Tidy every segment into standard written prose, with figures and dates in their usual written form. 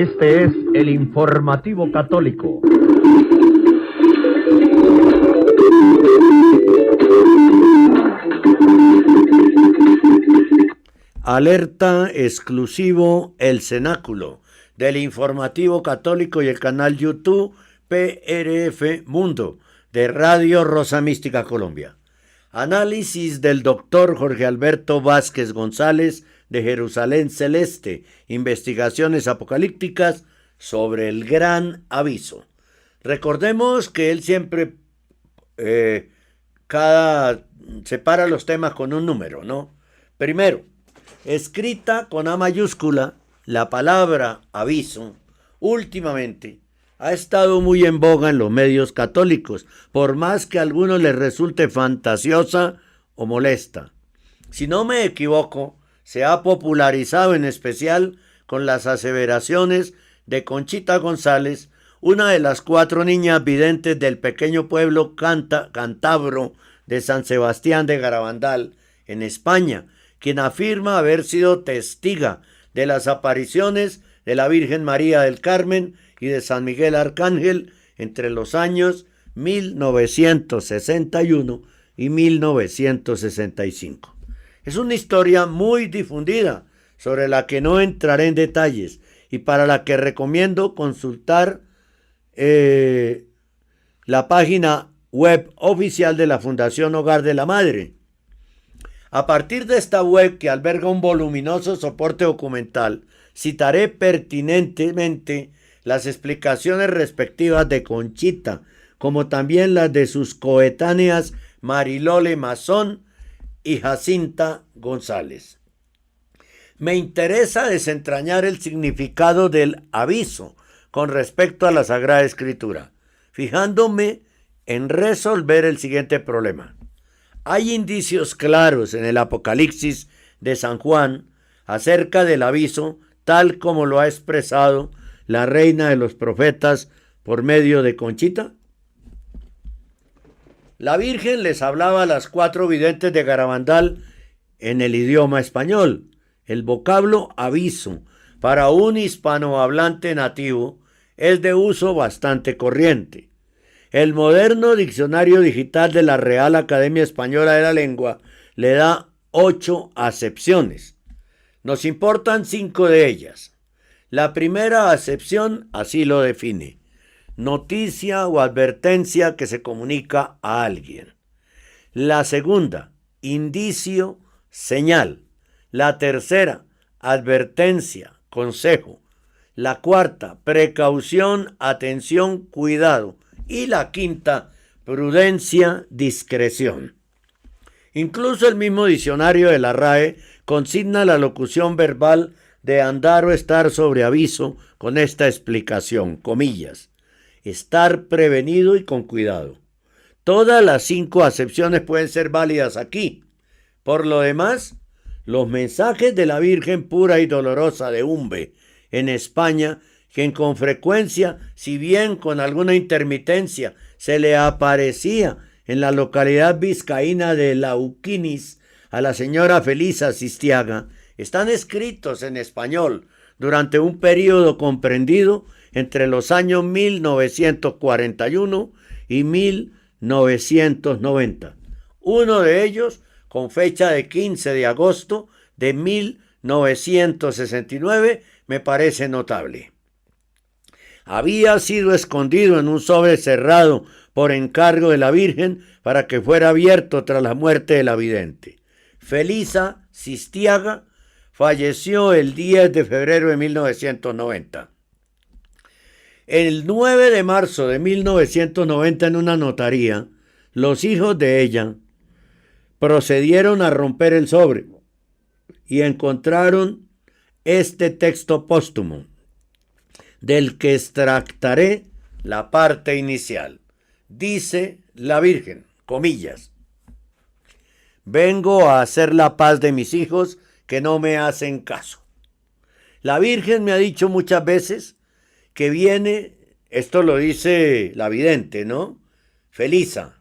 Este es el informativo católico. Alerta exclusivo El Cenáculo del informativo católico y el canal YouTube PRF Mundo de Radio Rosa Mística Colombia. Análisis del doctor Jorge Alberto Vázquez González de Jerusalén Celeste, investigaciones apocalípticas sobre el gran aviso. Recordemos que él siempre separa los temas con un número, ¿no? Primero, escrita con A mayúscula, la palabra aviso, últimamente ha estado muy en boga en los medios católicos, por más que a algunos les resulte fantasiosa o molesta. Si no me equivoco, se ha popularizado en especial con las aseveraciones de Conchita González, una de las 4 niñas videntes del pequeño pueblo cántabro de San Sebastián de Garabandal, en España, quien afirma haber sido testiga de las apariciones de la Virgen María del Carmen y de San Miguel Arcángel entre los años 1961 y 1965. Es una historia muy difundida, sobre la que no entraré en detalles y para la que recomiendo consultar la página web oficial de la Fundación Hogar de la Madre. A partir de esta web, que alberga un voluminoso soporte documental, citaré pertinentemente las explicaciones respectivas de Conchita, como también las de sus coetáneas Marilole Mazón y Jacinta González. Me interesa desentrañar el significado del aviso con respecto a la Sagrada Escritura, fijándome en resolver el siguiente problema. Hay indicios claros en el Apocalipsis de San Juan acerca del aviso, tal como lo ha expresado la reina de los profetas por medio de Conchita. La Virgen les hablaba a las 4 videntes de Garabandal en el idioma español. El vocablo aviso para un hispanohablante nativo es de uso bastante corriente. El moderno diccionario digital de la Real Academia Española de la Lengua le da 8 acepciones. Nos importan 5 de ellas. La primera acepción así lo define: noticia o advertencia que se comunica a alguien. La segunda, indicio, señal. La tercera, advertencia, consejo. La cuarta, precaución, atención, cuidado. Y la quinta, prudencia, discreción. Incluso el mismo diccionario de la RAE consigna la locución verbal de andar o estar sobre aviso con esta explicación, comillas: estar prevenido y con cuidado. Todas las 5 acepciones pueden ser válidas aquí. Por lo demás, los mensajes de la Virgen pura y dolorosa de Umbe en España, quien con frecuencia, si bien con alguna intermitencia, se le aparecía en la localidad vizcaína de Lauquinis a la señora Felisa Sistiaga, están escritos en español durante un período comprendido entre los años 1941 y 1990. Uno de ellos con fecha de 15 de agosto de 1969, me parece notable. Había sido escondido en un sobre cerrado por encargo de la Virgen para que fuera abierto tras la muerte de la vidente. Felisa Sistiaga falleció el 10 de febrero de 1990. El 9 de marzo de 1990, en una notaría, los hijos de ella procedieron a romper el sobre y encontraron este texto póstumo, del que extractaré la parte inicial. Dice la Virgen, comillas: vengo a hacer la paz de mis hijos que no me hacen caso. La Virgen me ha dicho muchas veces que viene, esto lo dice la vidente, ¿no? Felisa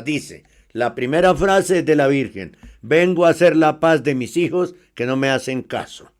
dice, la primera frase es de la Virgen: vengo a hacer la paz de mis hijos que no me hacen caso.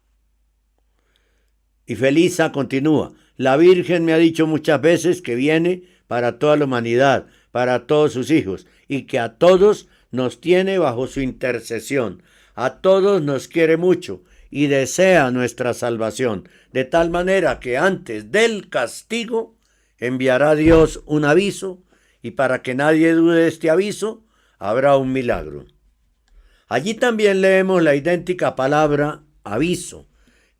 Y Felisa continúa: la Virgen me ha dicho muchas veces que viene para toda la humanidad, para todos sus hijos, y que a todos nos tiene bajo su intercesión. A todos nos quiere mucho y desea nuestra salvación, de tal manera que antes del castigo enviará Dios un aviso, y para que nadie dude de este aviso, habrá un milagro. Allí también leemos la idéntica palabra aviso,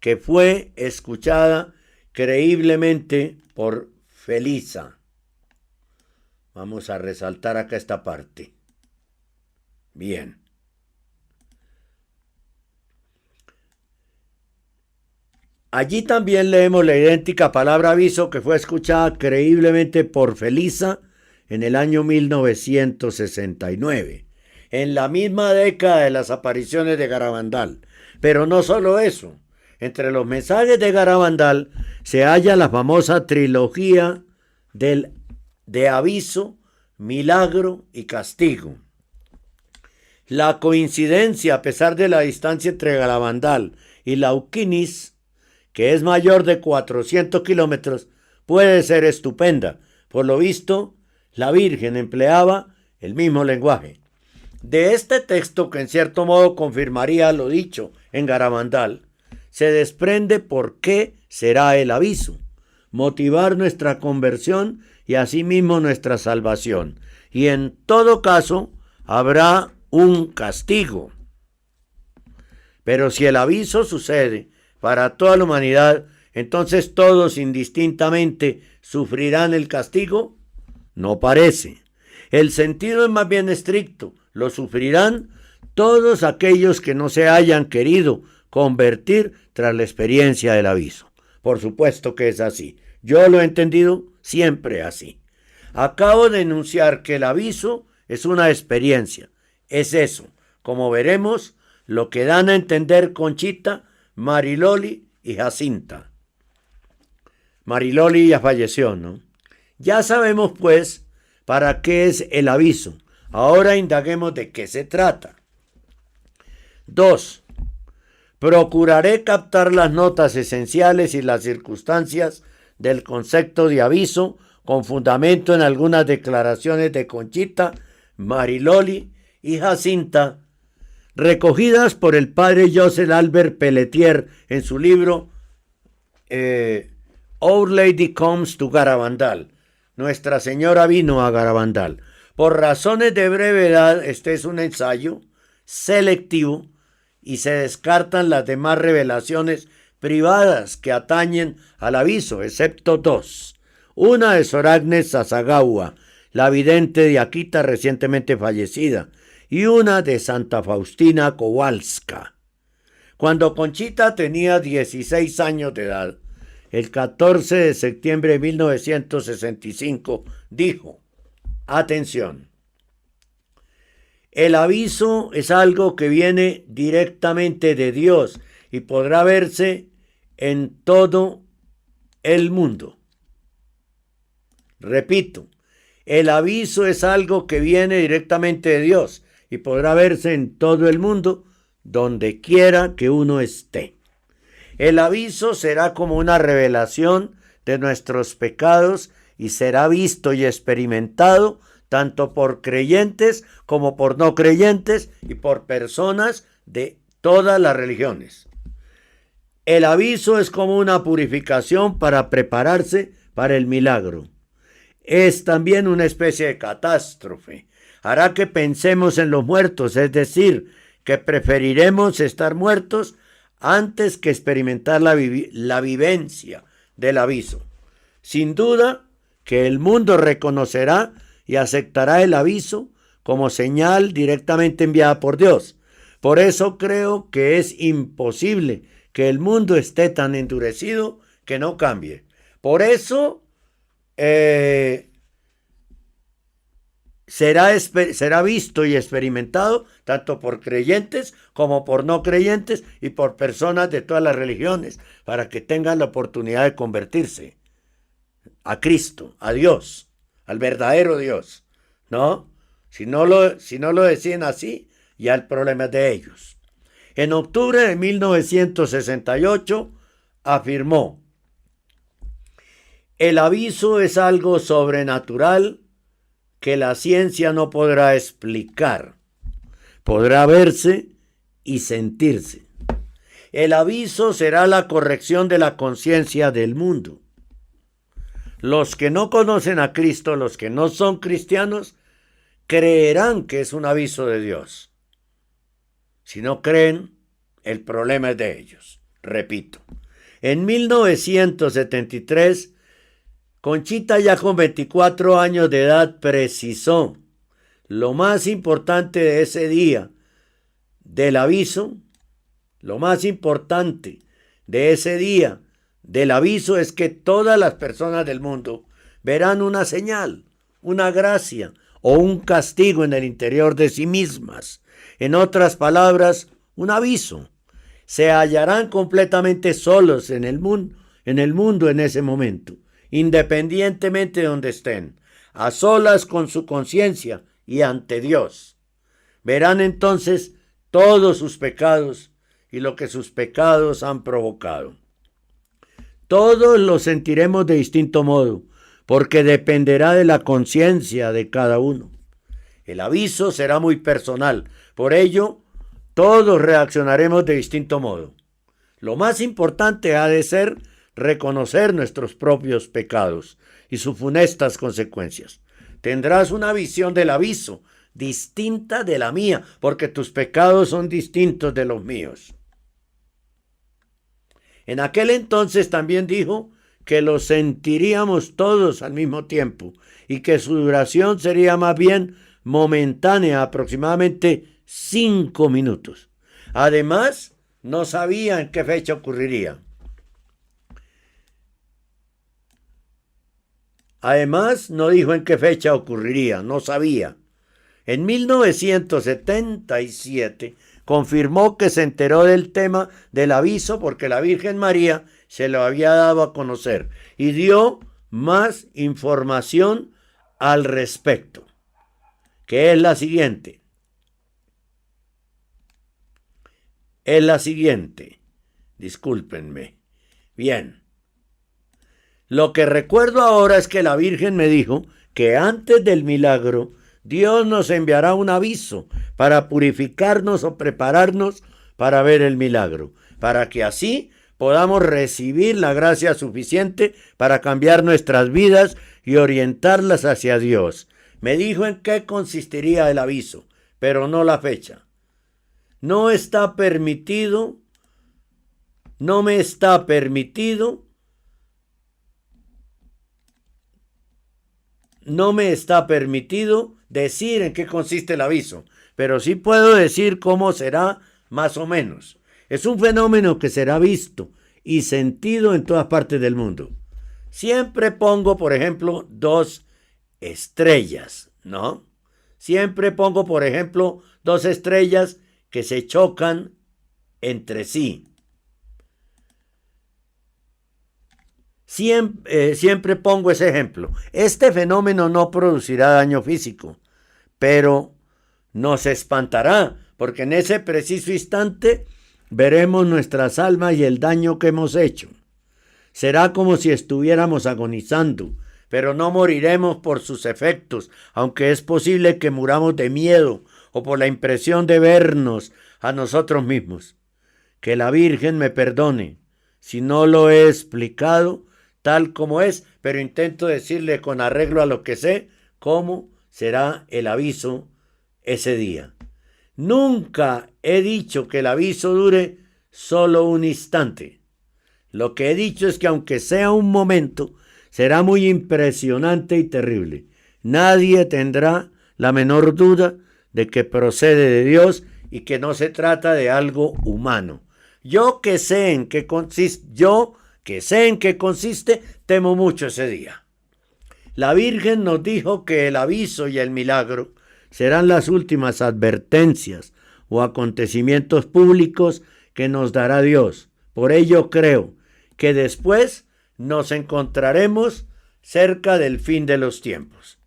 que fue escuchada creíblemente por Felisa. Vamos a resaltar acá esta parte. Bien. Allí también leemos la idéntica palabra aviso que fue escuchada creíblemente por Felisa en el año 1969, en la misma década de las apariciones de Garabandal. Pero no solo eso, entre los mensajes de Garabandal se halla la famosa trilogía de aviso, milagro y castigo. La coincidencia, a pesar de la distancia entre Garabandal y Lauquinis, que es mayor de 400 kilómetros, puede ser estupenda. Por lo visto, la Virgen empleaba el mismo lenguaje. De este texto, que en cierto modo confirmaría lo dicho en Garabandal, se desprende por qué será el aviso: motivar nuestra conversión y asimismo nuestra salvación. Y en todo caso, habrá un castigo. Pero si el aviso sucede para toda la humanidad, entonces todos indistintamente sufrirán el castigo. No parece. El sentido es más bien estricto: lo sufrirán todos aquellos que no se hayan querido convertir tras la experiencia del aviso. Por supuesto que es así. Yo lo he entendido siempre así. Acabo de enunciar que el aviso es una experiencia. Es eso, como veremos, lo que dan a entender Conchita, Mariloli y Jacinta. Mariloli ya falleció, ¿no? Ya sabemos, pues, para qué es el aviso. Ahora indaguemos de qué se trata. 2. Procuraré captar las notas esenciales y las circunstancias del concepto de aviso con fundamento en algunas declaraciones de Conchita, Mariloli y Jacinta, recogidas por el padre Joseph Albert Pelletier en su libro Our Lady Comes to Garabandal. Nuestra Señora vino a Garabandal. Por razones de brevedad, este es un ensayo selectivo y se descartan las demás revelaciones privadas que atañen al aviso, excepto 2. Una de Sor Agnes Sasagawa, la vidente de Akita recientemente fallecida, y una de Santa Faustina Kowalska. Cuando Conchita tenía 16 años de edad, el 14 de septiembre de 1965, dijo: atención, el aviso es algo que viene directamente de Dios y podrá verse en todo el mundo. Repito, el aviso es algo que viene directamente de Dios y podrá verse en todo el mundo, donde quiera que uno esté. El aviso será como una revelación de nuestros pecados y será visto y experimentado tanto por creyentes como por no creyentes y por personas de todas las religiones. El aviso es como una purificación para prepararse para el milagro. Es también una especie de catástrofe. Hará que pensemos en los muertos, es decir, que preferiremos estar muertos antes que experimentar la vivencia del aviso. Sin duda que el mundo reconocerá y aceptará el aviso como señal directamente enviada por Dios. Por eso creo que es imposible que el mundo esté tan endurecido que no cambie. Por eso será visto y experimentado tanto por creyentes como por no creyentes y por personas de todas las religiones, para que tengan la oportunidad de convertirse a Cristo, a Dios, al verdadero Dios, ¿no? Si no lo deciden así, ya el problema es de ellos. En octubre de 1968, afirmó: el aviso es algo sobrenatural que la ciencia no podrá explicar. Podrá verse y sentirse. El aviso será la corrección de la conciencia del mundo. Los que no conocen a Cristo, los que no son cristianos, creerán que es un aviso de Dios. Si no creen, el problema es de ellos. Repito, en 1973, Conchita, ya con 24 años de edad, precisó: lo más importante de ese día del aviso, lo más importante de ese día del aviso es que todas las personas del mundo verán una señal, una gracia o un castigo en el interior de sí mismas. En otras palabras, un aviso. Se hallarán completamente solos en el mundo en ese momento, independientemente de donde estén, a solas con su conciencia y ante Dios. Verán entonces todos sus pecados y lo que sus pecados han provocado. Todos lo sentiremos de distinto modo, porque dependerá de la conciencia de cada uno. El aviso será muy personal, por ello todos reaccionaremos de distinto modo. Lo más importante ha de ser reconocer nuestros propios pecados y sus funestas consecuencias. Tendrás una visión del aviso distinta de la mía, porque tus pecados son distintos de los míos. En aquel entonces también dijo que lo sentiríamos todos al mismo tiempo y que su duración sería más bien momentánea, aproximadamente 5 minutos. Además, no sabía en qué fecha ocurriría. Además, no dijo en qué fecha ocurriría, no sabía. En 1977 confirmó que se enteró del tema del aviso porque la Virgen María se lo había dado a conocer y dio más información al respecto, que es la siguiente. Discúlpenme. Bien. Lo que recuerdo ahora es que la Virgen me dijo que antes del milagro Dios nos enviará un aviso para purificarnos o prepararnos para ver el milagro, para que así podamos recibir la gracia suficiente para cambiar nuestras vidas y orientarlas hacia Dios. Me dijo en qué consistiría el aviso, pero no la fecha. No me está permitido decir en qué consiste el aviso, pero sí puedo decir cómo será más o menos. Es un fenómeno que será visto y sentido en todas partes del mundo. Siempre pongo, por ejemplo, 2 estrellas, ¿no? Siempre pongo, por ejemplo, 2 estrellas que se chocan entre sí. Siempre pongo ese ejemplo. Este fenómeno no producirá daño físico, pero nos espantará, porque en ese preciso instante veremos nuestras almas y el daño que hemos hecho. Será como si estuviéramos agonizando, pero no moriremos por sus efectos, aunque es posible que muramos de miedo o por la impresión de vernos a nosotros mismos. Que la Virgen me perdone si no lo he explicado tal como es, pero intento decirle con arreglo a lo que sé cómo será el aviso ese día. Nunca he dicho que el aviso dure solo un instante. Lo que he dicho es que aunque sea un momento, será muy impresionante y terrible. Nadie tendrá la menor duda de que procede de Dios y que no se trata de algo humano. Yo que sé en qué consiste, temo mucho ese día. La Virgen nos dijo que el aviso y el milagro serán las últimas advertencias o acontecimientos públicos que nos dará Dios. Por ello creo que después nos encontraremos cerca del fin de los tiempos.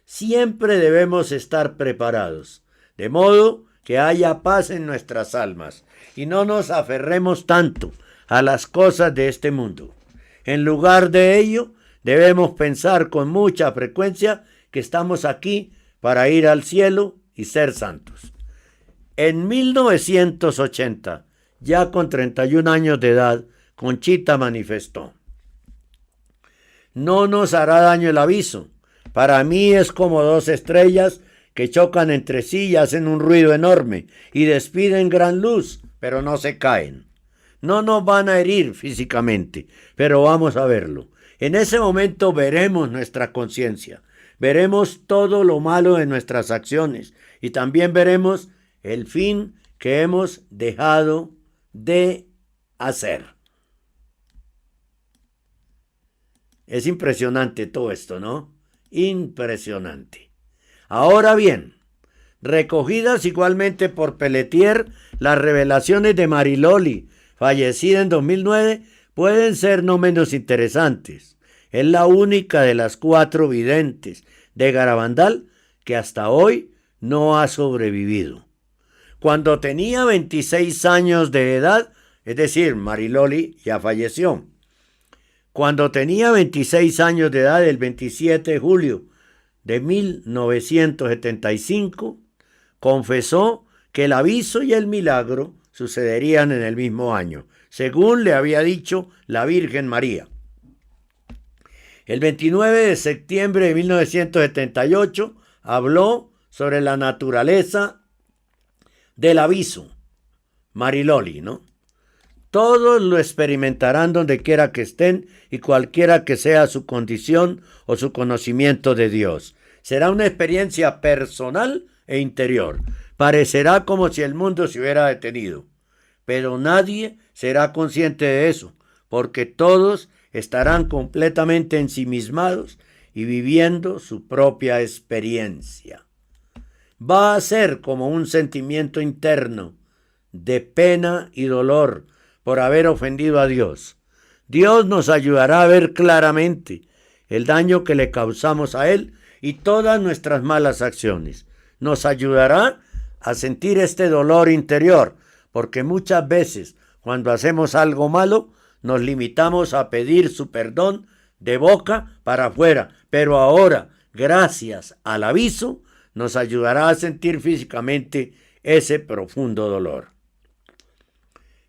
Siempre debemos estar preparados, de modo que haya paz en nuestras almas y no nos aferremos tanto a las cosas de este mundo. En lugar de ello, debemos pensar con mucha frecuencia que estamos aquí para ir al cielo y ser santos. En 1980, ya con 31 años de edad, Conchita manifestó: no nos hará daño el aviso. Para mí es como dos estrellas que chocan entre sí y hacen un ruido enorme y despiden gran luz, pero no se caen. No nos van a herir físicamente, pero vamos a verlo. En ese momento veremos nuestra conciencia, veremos todo lo malo de nuestras acciones y también veremos el fin que hemos dejado de hacer. Es impresionante todo esto, ¿no? Impresionante. Ahora bien, recogidas igualmente por Pelletier, las revelaciones de Mariloli, fallecida en 2009, pueden ser no menos interesantes. Es la única de las 4 videntes de Garabandal que hasta hoy no ha sobrevivido. Cuando tenía 26 años de edad, es decir, Mariloli ya falleció. Cuando tenía 26 años de edad, el 27 de julio de 1975, confesó que el aviso y el milagro sucederían en el mismo año, según le había dicho la Virgen María. El 29 de septiembre de 1978 habló sobre la naturaleza del aviso. Mariloli, ¿no? Todos lo experimentarán donde quiera que estén y cualquiera que sea su condición o su conocimiento de Dios. Será una experiencia personal e interior. Parecerá como si el mundo se hubiera detenido, pero nadie será consciente de eso, porque todos estarán completamente ensimismados y viviendo su propia experiencia. Va a ser como un sentimiento interno de pena y dolor por haber ofendido a Dios. Dios nos ayudará a ver claramente el daño que le causamos a Él y todas nuestras malas acciones. Nos ayudará a sentir este dolor interior, porque muchas veces cuando hacemos algo malo nos limitamos a pedir su perdón de boca para afuera, pero ahora, gracias al aviso, nos ayudará a sentir físicamente ese profundo dolor.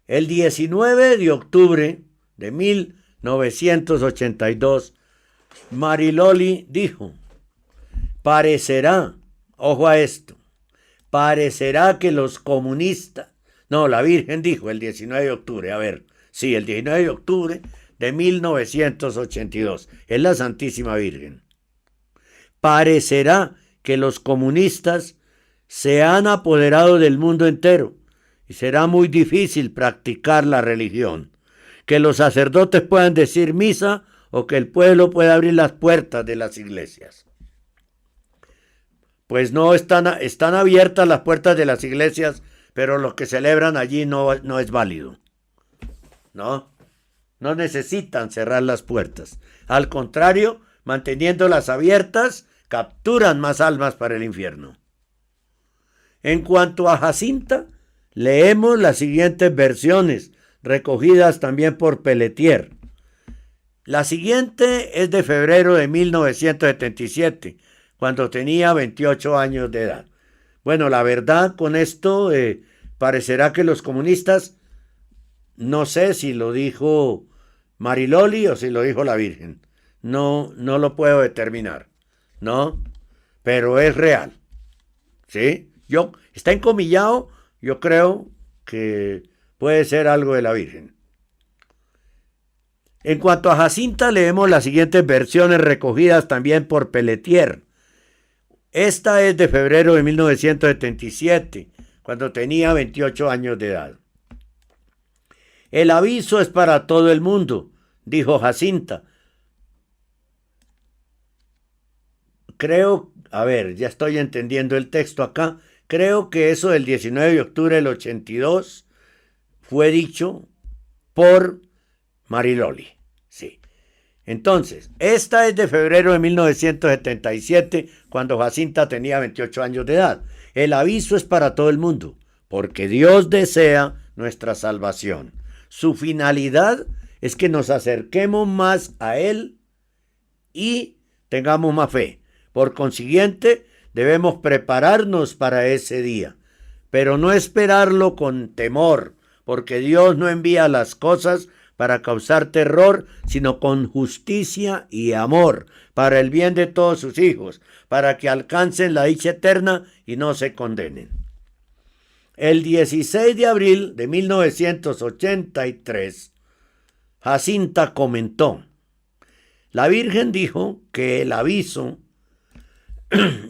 El 19 de octubre de 1982, Mariloli dijo: parecerá, ojo a esto, parecerá que los comunistas, no, la Virgen dijo el 19 de octubre, el 19 de octubre de 1982, es la Santísima Virgen. Parecerá que los comunistas se han apoderado del mundo entero y será muy difícil practicar la religión, que los sacerdotes puedan decir misa o que el pueblo pueda abrir las puertas de las iglesias. Pues no están abiertas las puertas de las iglesias, pero lo que celebran allí no es válido. No necesitan cerrar las puertas. Al contrario, manteniéndolas abiertas, capturan más almas para el infierno. En cuanto a Jacinta, leemos las siguientes versiones, recogidas también por Pelletier. La siguiente es de febrero de 1977, cuando tenía 28 años de edad. Bueno, la verdad, con esto parecerá que los comunistas, no sé si lo dijo Mariloli o si lo dijo la Virgen. No lo puedo determinar, ¿no? Pero es real, ¿sí? Está encomillado, yo creo que puede ser algo de la Virgen. En cuanto a Jacinta, leemos las siguientes versiones recogidas también por Pelletier. Esta es de febrero de 1977, cuando tenía 28 años de edad. El aviso es para todo el mundo, dijo Jacinta. Ya estoy entendiendo el texto acá. Creo que eso del 19 de octubre del 82 fue dicho por Mariloli. Sí. Entonces, esta es de febrero de 1977, cuando Jacinta tenía 28 años de edad. El aviso es para todo el mundo, porque Dios desea nuestra salvación. Su finalidad es que nos acerquemos más a Él y tengamos más fe. Por consiguiente, debemos prepararnos para ese día, pero no esperarlo con temor, porque Dios no envía las cosas para causar terror, sino con justicia y amor, para el bien de todos sus hijos, para que alcancen la dicha eterna y no se condenen. El 16 de abril de 1983, Jacinta comentó: la Virgen dijo que el aviso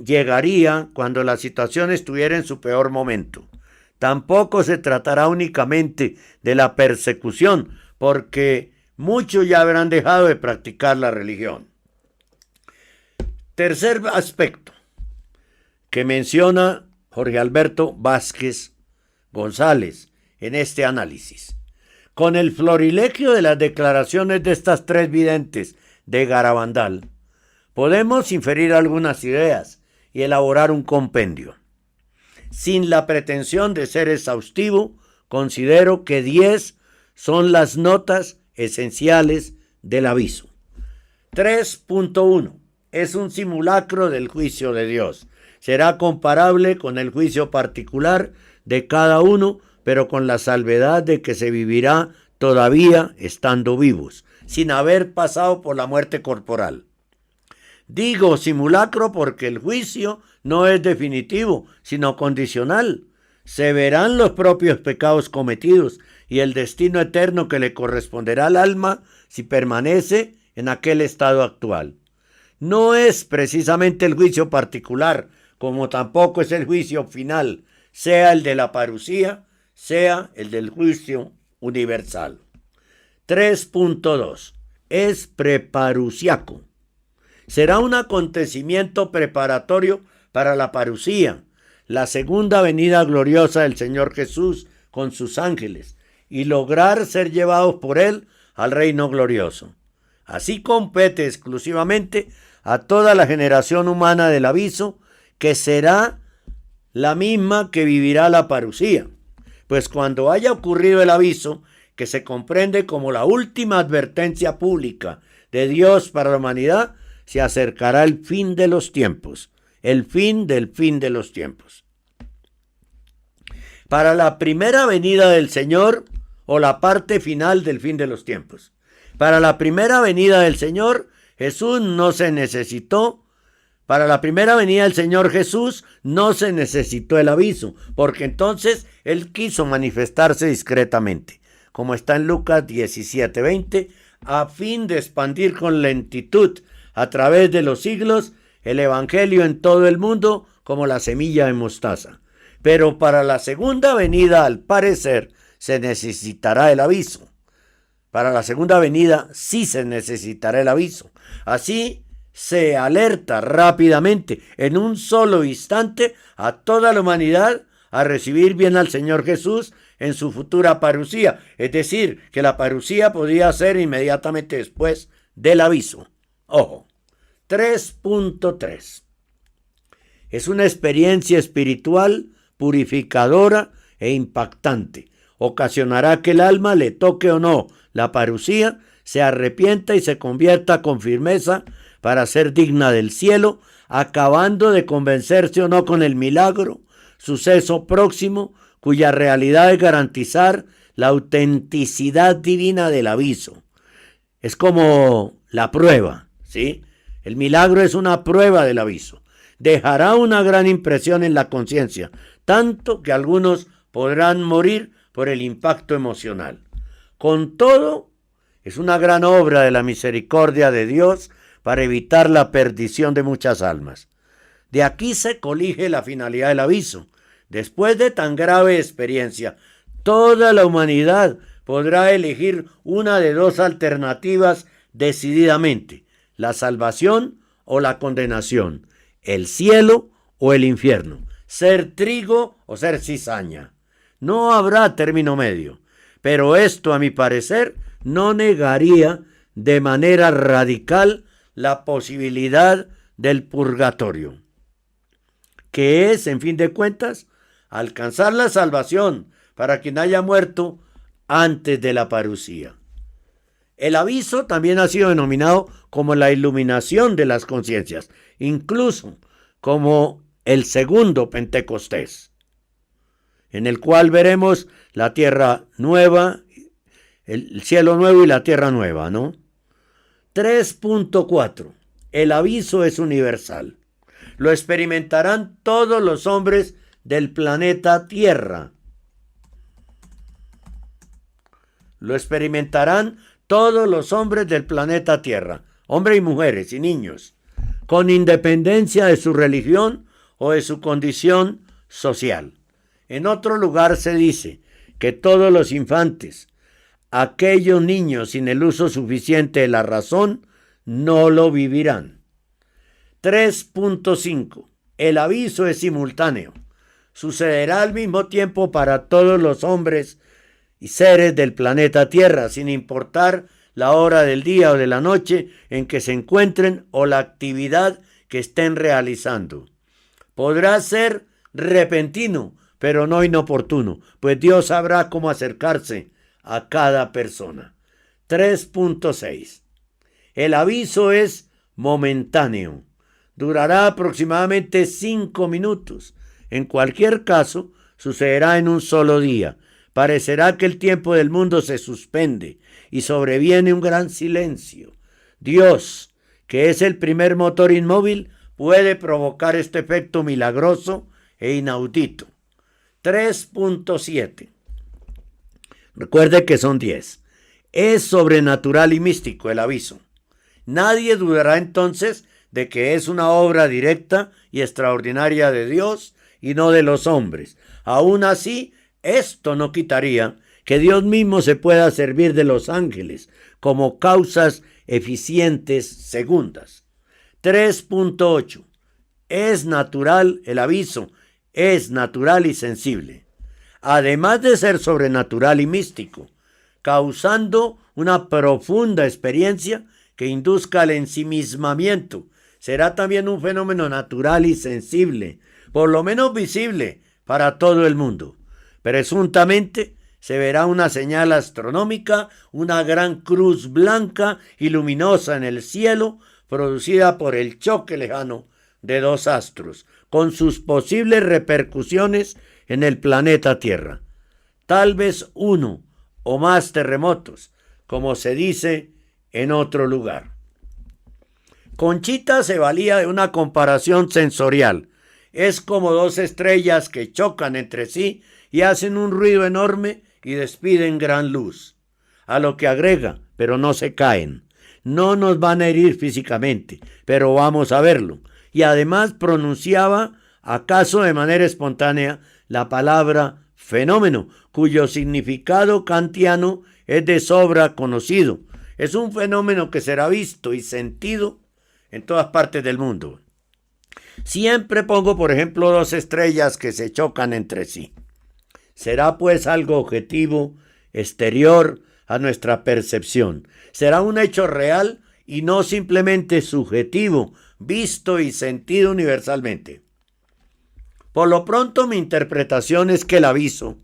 llegaría cuando la situación estuviera en su peor momento. Tampoco se tratará únicamente de la persecución, porque muchos ya habrán dejado de practicar la religión. Tercer aspecto que menciona Jorge Alberto Vázquez González en este análisis. Con el florilegio de las declaraciones de estas tres videntes de Garabandal, podemos inferir algunas ideas y elaborar un compendio. Sin la pretensión de ser exhaustivo, considero que 10 son las notas esenciales del aviso. 3.1. Es un simulacro del juicio de Dios. Será comparable con el juicio particular de cada uno, pero con la salvedad de que se vivirá todavía estando vivos, sin haber pasado por la muerte corporal. Digo simulacro porque el juicio no es definitivo, sino condicional. Se verán los propios pecados cometidos y el destino eterno que le corresponderá al alma si permanece en aquel estado actual. No es precisamente el juicio particular, como tampoco es el juicio final, sea el de la parusía, sea el del juicio universal. 3.2. Es preparusiaco. Será un acontecimiento preparatorio para la parusía, la segunda venida gloriosa del Señor Jesús con sus ángeles, y lograr ser llevados por Él al reino glorioso. Así compete exclusivamente a toda la generación humana del aviso, que será la misma que vivirá la parusía, pues cuando haya ocurrido el aviso, que se comprende como la última advertencia pública de Dios para la humanidad, se acercará el fin de los tiempos, el fin del fin de los tiempos. Para la primera venida del Señor, o la parte final del fin de los tiempos. Para la primera venida del Señor, Jesús no se necesitó. Para la primera venida del Señor Jesús no se necesitó el aviso, porque entonces Él quiso manifestarse discretamente, como está en Lucas 17:20, a fin de expandir con lentitud a través de los siglos el evangelio en todo el mundo como la semilla de mostaza. Pero para la segunda venida, al parecer, se necesitará el aviso. Para la segunda venida sí se necesitará el aviso. Así se alerta rápidamente, en un solo instante, a toda la humanidad a recibir bien al Señor Jesús en su futura parusía. Es decir, que la parusía podía ser inmediatamente después del aviso. Ojo. 3.3. Es una experiencia espiritual purificadora e impactante. Ocasionará que el alma, le toque o no la parusía, se arrepienta y se convierta con firmeza para ser digna del cielo, acabando de convencerse o no con el milagro, suceso próximo, cuya realidad es garantizar la autenticidad divina del aviso. Es como la prueba, ¿sí? El milagro es una prueba del aviso. Dejará una gran impresión en la conciencia, tanto que algunos podrán morir por el impacto emocional. Con todo, es una gran obra de la misericordia de Dios para evitar la perdición de muchas almas. De aquí se colige la finalidad del aviso. Después de tan grave experiencia, toda la humanidad podrá elegir una de dos alternativas decididamente: la salvación o la condenación, el cielo o el infierno, ser trigo o ser cizaña. No habrá término medio, pero esto, a mi parecer, no negaría de manera radical la posibilidad del purgatorio, que es, en fin de cuentas, alcanzar la salvación para quien haya muerto antes de la parucía. El aviso también ha sido denominado como la iluminación de las conciencias, incluso como el segundo Pentecostés, en el cual veremos la tierra nueva, el cielo nuevo y la tierra nueva, ¿no? 3.4. El aviso es universal. Lo experimentarán todos los hombres del planeta Tierra. Lo experimentarán todos los hombres del planeta Tierra, hombres y mujeres y niños, con independencia de su religión o de su condición social. En otro lugar se dice que todos los infantes, aquellos niños sin el uso suficiente de la razón, no lo vivirán. 3.5. El aviso es simultáneo. Sucederá al mismo tiempo para todos los hombres y seres del planeta Tierra, sin importar la hora del día o de la noche en que se encuentren o la actividad que estén realizando. Podrá ser repentino, pero no inoportuno, pues Dios sabrá cómo acercarse a cada persona. 3.6. El aviso es momentáneo. Durará aproximadamente 5 minutos. En cualquier caso, sucederá en un solo día. Parecerá que el tiempo del mundo se suspende y sobreviene un gran silencio. Dios, que es el primer motor inmóvil, puede provocar este efecto milagroso e inaudito. 3.7. Recuerde que son 10. Es sobrenatural y místico el aviso. Nadie dudará entonces de que es una obra directa y extraordinaria de Dios y no de los hombres. Aún así, esto no quitaría que Dios mismo se pueda servir de los ángeles como causas eficientes segundas. 3.8. Es natural el aviso, es natural y sensible. Además de ser sobrenatural y místico, causando una profunda experiencia que induzca al ensimismamiento, será también un fenómeno natural y sensible, por lo menos visible para todo el mundo. Presuntamente se verá una señal astronómica, una gran cruz blanca y luminosa en el cielo, producida por el choque lejano de dos astros, con sus posibles repercusiones en el planeta Tierra. Tal vez uno o más terremotos, como se dice en otro lugar. Conchita se valía de una comparación sensorial. Es como dos estrellas que chocan entre sí y hacen un ruido enorme y despiden gran luz. A lo que agrega, pero no se caen. No nos van a herir físicamente, pero vamos a verlo. Y además pronunciaba, acaso de manera espontánea, la palabra fenómeno, cuyo significado kantiano es de sobra conocido. Es un fenómeno que será visto y sentido en todas partes del mundo. Siempre pongo, por ejemplo, dos estrellas que se chocan entre sí. Será pues algo objetivo, exterior a nuestra percepción. Será un hecho real y no simplemente subjetivo, visto y sentido universalmente. Por lo pronto, mi interpretación es que el aviso,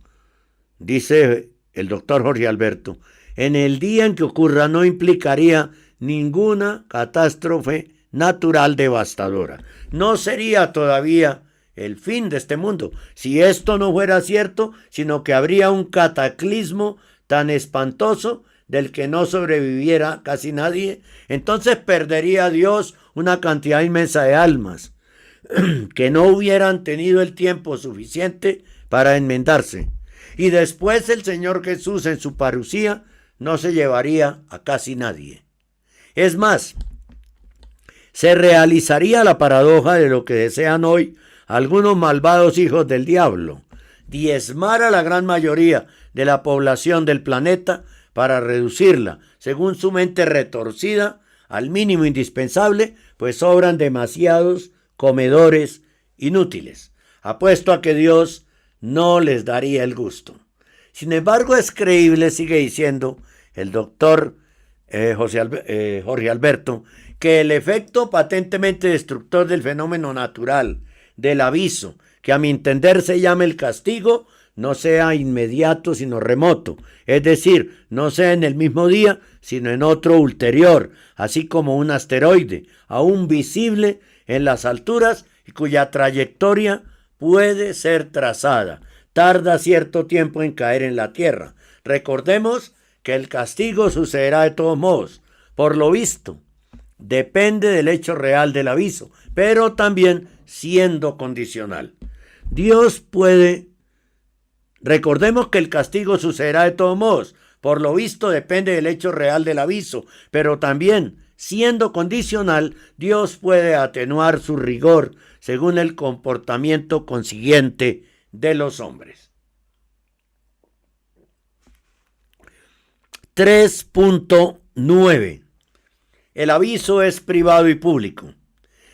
dice el doctor Jorge Alberto, en el día en que ocurra no implicaría ninguna catástrofe natural devastadora. No sería todavía el fin de este mundo, si esto no fuera cierto, sino que habría un cataclismo tan espantoso del que no sobreviviera casi nadie. Entonces perdería Dios una cantidad inmensa de almas que no hubieran tenido el tiempo suficiente para enmendarse. Y después el Señor Jesús en su parucía no se llevaría a casi nadie. Es más, se realizaría la paradoja de lo que desean hoy algunos malvados hijos del diablo: diezmar a la gran mayoría de la población del planeta para reducirla, según su mente retorcida, al mínimo indispensable, pues sobran demasiados comedores inútiles. Apuesto a que Dios no les daría el gusto. Sin embargo, es creíble, sigue diciendo el doctor Jorge Alberto, que el efecto patentemente destructor del fenómeno natural, del aviso, que a mi entender se llama el castigo, no sea inmediato sino remoto, es decir, no sea en el mismo día sino en otro ulterior, así como un asteroide, aún visible en las alturas y cuya trayectoria puede ser trazada. Tarda cierto tiempo en caer en la tierra. Recordemos que el castigo sucederá de todos modos. Por lo visto, depende del hecho real del aviso, pero también siendo condicional. Recordemos que el castigo sucederá de todos modos. Por lo visto depende del hecho real del aviso, pero también, siendo condicional, Dios puede atenuar su rigor según el comportamiento consiguiente de los hombres. 3.9. El aviso es privado y público.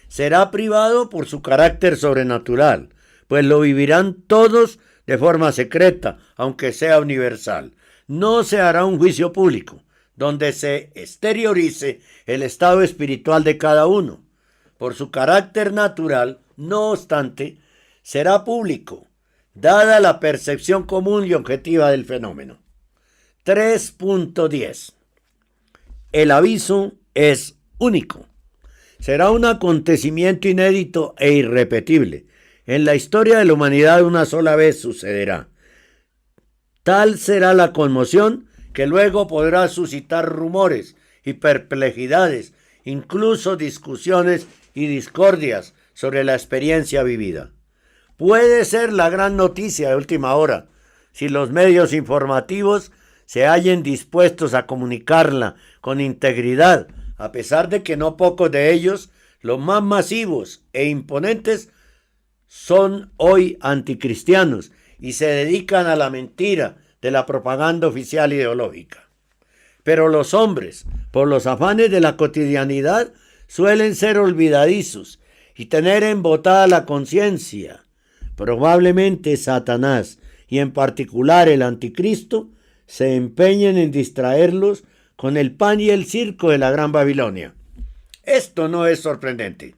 Será privado por su carácter sobrenatural, pues lo vivirán todos de forma secreta, aunque sea universal. No se hará un juicio público, donde se exteriorice el estado espiritual de cada uno. Por su carácter natural, no obstante, será público, dada la percepción común y objetiva del fenómeno. 3.10. El aviso es único. Será un acontecimiento inédito e irrepetible. En la historia de la humanidad una sola vez sucederá. Tal será la conmoción que luego podrá suscitar rumores y perplejidades, incluso discusiones y discordias sobre la experiencia vivida. Puede ser la gran noticia de última hora, si los medios informativos se hallen dispuestos a comunicarla con integridad, a pesar de que no pocos de ellos, los más masivos e imponentes, son hoy anticristianos y se dedican a la mentira de la propaganda oficial ideológica. Pero los hombres, por los afanes de la cotidianidad, suelen ser olvidadizos y tener embotada la conciencia. Probablemente Satanás, y en particular el anticristo, se empeñen en distraerlos con el pan y el circo de la Gran Babilonia. Esto no es sorprendente.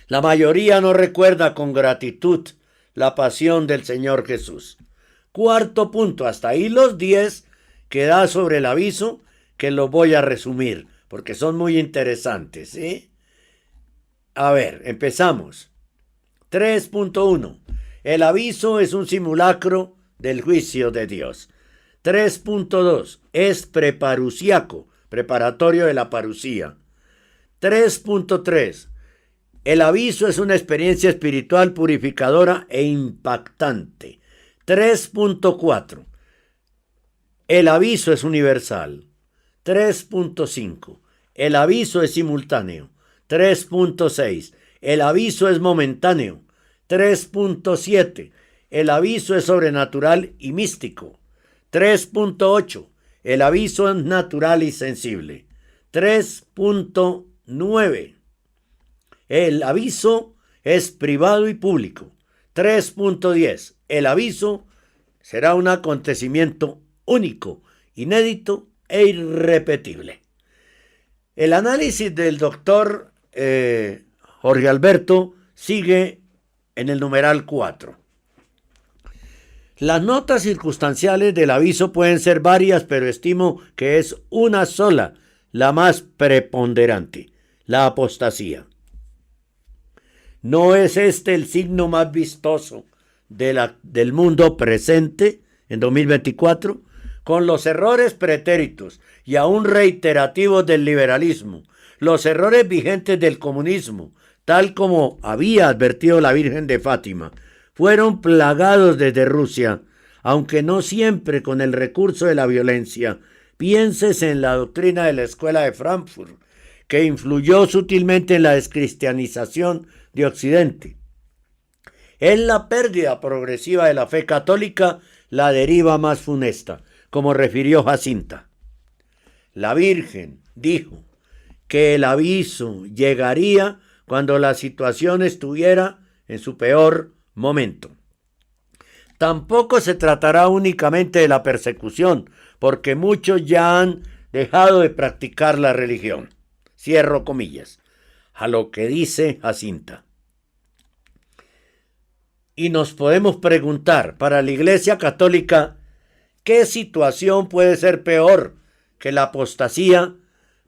La mayoría no recuerda con gratitud la pasión del Señor Jesús. Cuarto punto, hasta ahí los 10 que da sobre el aviso, que los voy a resumir, porque son muy interesantes, ¿sí? A ver, empezamos. 3.1. El aviso es un simulacro del juicio de Dios. 3.2. Es preparusiaco, preparatorio de la parucía. 3.3. El aviso es una experiencia espiritual purificadora e impactante. 3.4. El aviso es universal. 3.5. El aviso es simultáneo. 3.6. El aviso es momentáneo. 3.7. El aviso es sobrenatural y místico. 3.8. El aviso es natural y sensible. 3.9. El aviso es privado y público. 3.10. El aviso será un acontecimiento único, inédito e irrepetible. El análisis del doctor Jorge Alberto sigue en el numeral 4. Las notas circunstanciales del aviso pueden ser varias, pero estimo que es una sola, la más preponderante: la apostasía. ¿No es este el signo más vistoso del mundo presente en 2024? Con los errores pretéritos y aún reiterativos del liberalismo, los errores vigentes del comunismo, tal como había advertido la Virgen de Fátima, fueron plagados desde Rusia, aunque no siempre con el recurso de la violencia. Piénsese en la doctrina de la Escuela de Frankfurt, que influyó sutilmente en la descristianización de Occidente. Es la pérdida progresiva de la fe católica la deriva más funesta, como refirió Jacinta. La Virgen dijo que el aviso llegaría cuando la situación estuviera en su peor momento. Tampoco se tratará únicamente de la persecución, porque muchos ya han dejado de practicar la religión. Cierro comillas. A lo que dice Jacinta. Y nos podemos preguntar, para la Iglesia Católica, ¿qué situación puede ser peor que la apostasía,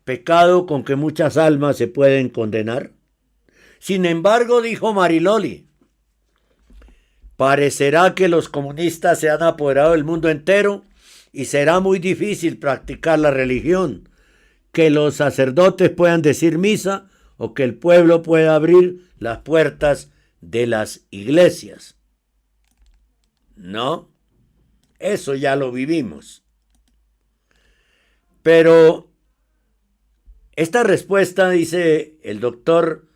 pecado con que muchas almas se pueden condenar? Sin embargo, dijo Mariloli, parecerá que los comunistas se han apoderado del mundo entero y será muy difícil practicar la religión, que los sacerdotes puedan decir misa o que el pueblo pueda abrir las puertas de las iglesias. No, eso ya lo vivimos. Pero esta respuesta, dice el doctor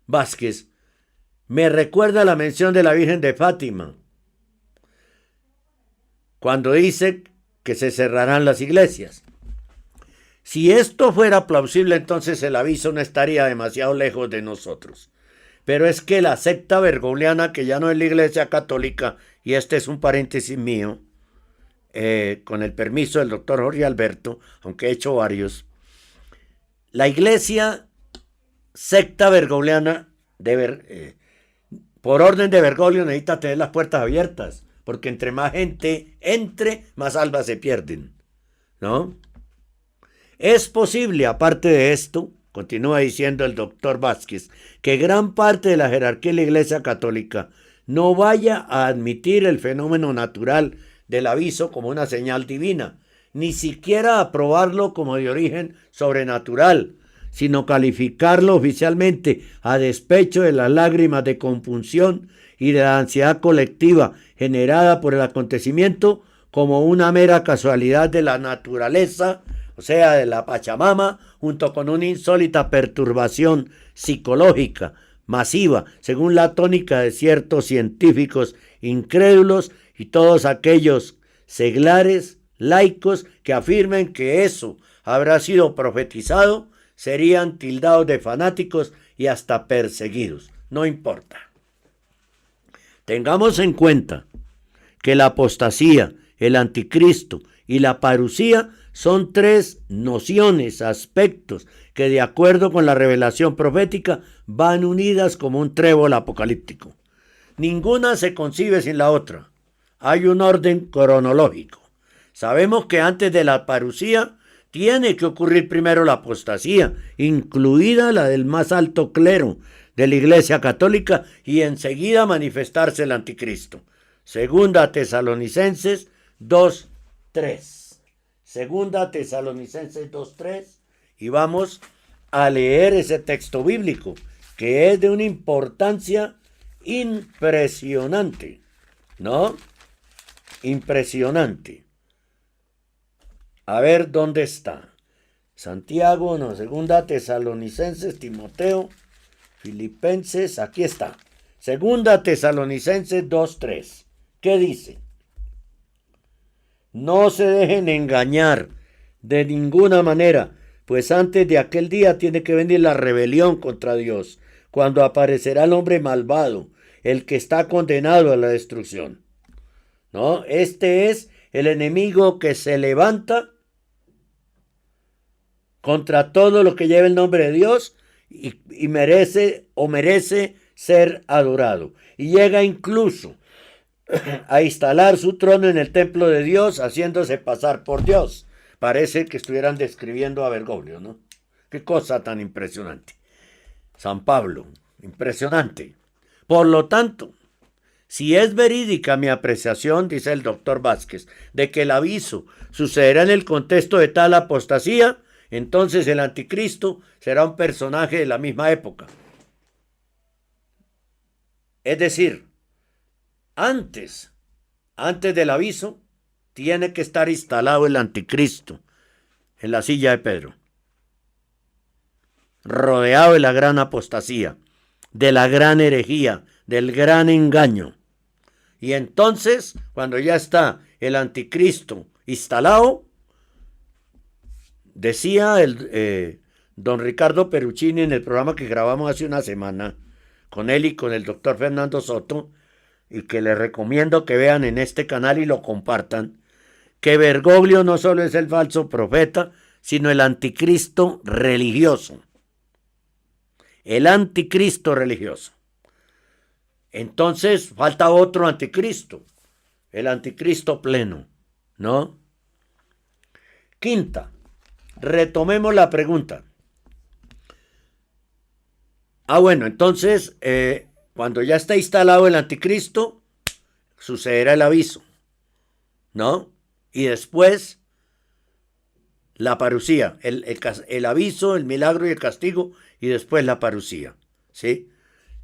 Vázquez, me recuerda la mención de la Virgen de Fátima, cuando dice que se cerrarán las iglesias. Si esto fuera plausible, entonces el aviso no estaría demasiado lejos de nosotros. Pero es que la secta bergogliana, que ya no es la Iglesia Católica, y este es un paréntesis mío, con el permiso del doctor Jorge Alberto, aunque he hecho varios, la Iglesia secta bergogliana, por orden de Bergoglio, necesita tener las puertas abiertas, porque entre más gente entre, más almas se pierden, ¿no? Es posible, aparte de esto, continúa diciendo el doctor Vázquez, que gran parte de la jerarquía de la Iglesia Católica no vaya a admitir el fenómeno natural del aviso como una señal divina, ni siquiera aprobarlo como de origen sobrenatural, sino calificarlo oficialmente, a despecho de las lágrimas de compunción y de la ansiedad colectiva generada por el acontecimiento, como una mera casualidad de la naturaleza, o sea, de la Pachamama, junto con una insólita perturbación psicológica masiva, según la tónica de ciertos científicos incrédulos y todos aquellos seglares laicos que afirmen que eso habrá sido profetizado, serían tildados de fanáticos y hasta perseguidos. No importa. Tengamos en cuenta que la apostasía, el anticristo y la parusía son tres nociones, aspectos que de acuerdo con la revelación profética van unidas como un trébol apocalíptico. Ninguna se concibe sin la otra. Hay un orden cronológico. Sabemos que antes de la parusía tiene que ocurrir primero la apostasía, incluida la del más alto clero de la Iglesia Católica, y enseguida manifestarse el anticristo. Segunda Tesalonicenses 2:3. Segunda Tesalonicenses 2:3, y vamos a leer ese texto bíblico que es de una importancia impresionante, ¿no? Impresionante. A ver dónde está. Santiago, no, Segunda Tesalonicenses, Timoteo, Filipenses, aquí está. Segunda Tesalonicenses 2:3. ¿Qué dice? No se dejen engañar de ninguna manera, pues antes de aquel día tiene que venir la rebelión contra Dios, cuando aparecerá el hombre malvado, el que está condenado a la destrucción. ¿No? Este es el enemigo que se levanta contra todo lo que lleva el nombre de Dios y merece ser adorado. Y llega incluso a instalar su trono en el templo de Dios, haciéndose pasar por Dios. Parece que estuvieran describiendo a Bergoglio, ¿no? Qué cosa tan impresionante. San Pablo, impresionante. Por lo tanto, si es verídica mi apreciación, dice el doctor Vázquez, de que el aviso sucederá en el contexto de tal apostasía, entonces el anticristo será un personaje de la misma época. Es decir, antes del aviso, tiene que estar instalado el anticristo en la silla de Pedro, rodeado de la gran apostasía, de la gran herejía, del gran engaño. Y entonces, cuando ya está el anticristo instalado, decía don Ricardo Peruccini en el programa que grabamos hace una semana, con él y con el doctor Fernando Soto, y que les recomiendo que vean en este canal y lo compartan, que Bergoglio no solo es el falso profeta, sino el anticristo religioso. El anticristo religioso. Entonces falta otro anticristo, el anticristo pleno, ¿no? Quinta, retomemos la pregunta. Bueno, entonces, cuando ya está instalado el anticristo, sucederá el aviso, ¿no? Y después la parucía, el aviso, el milagro y el castigo, y después la parucía, ¿sí?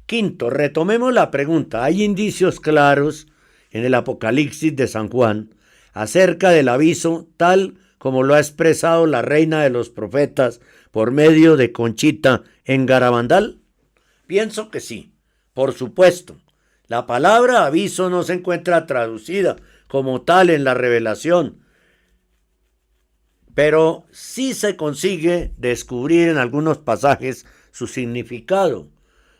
Quinto, retomemos la pregunta. Hay indicios claros en el Apocalipsis de San Juan acerca del aviso tal como lo ha expresado la reina de los profetas por medio de Conchita en Garabandal. Pienso que sí, por supuesto. La palabra aviso no se encuentra traducida como tal en la revelación, pero sí se consigue descubrir en algunos pasajes su significado,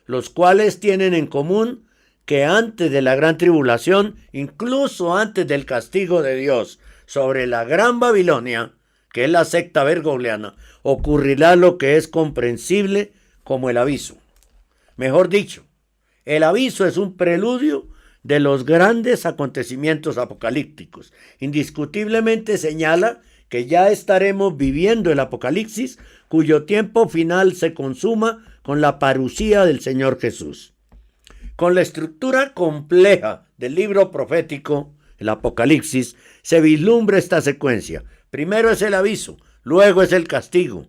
los cuales tienen en común que antes de la gran tribulación, incluso antes del castigo de Dios sobre la gran Babilonia, que es la secta bergogliana, ocurrirá lo que es comprensible como el aviso. Mejor dicho, el aviso es un preludio de los grandes acontecimientos apocalípticos. Indiscutiblemente señala que ya estaremos viviendo el Apocalipsis, cuyo tiempo final se consuma con la parucía del Señor Jesús. Con la estructura compleja del libro profético, el Apocalipsis, se vislumbra esta secuencia. Primero es el aviso, luego es el castigo.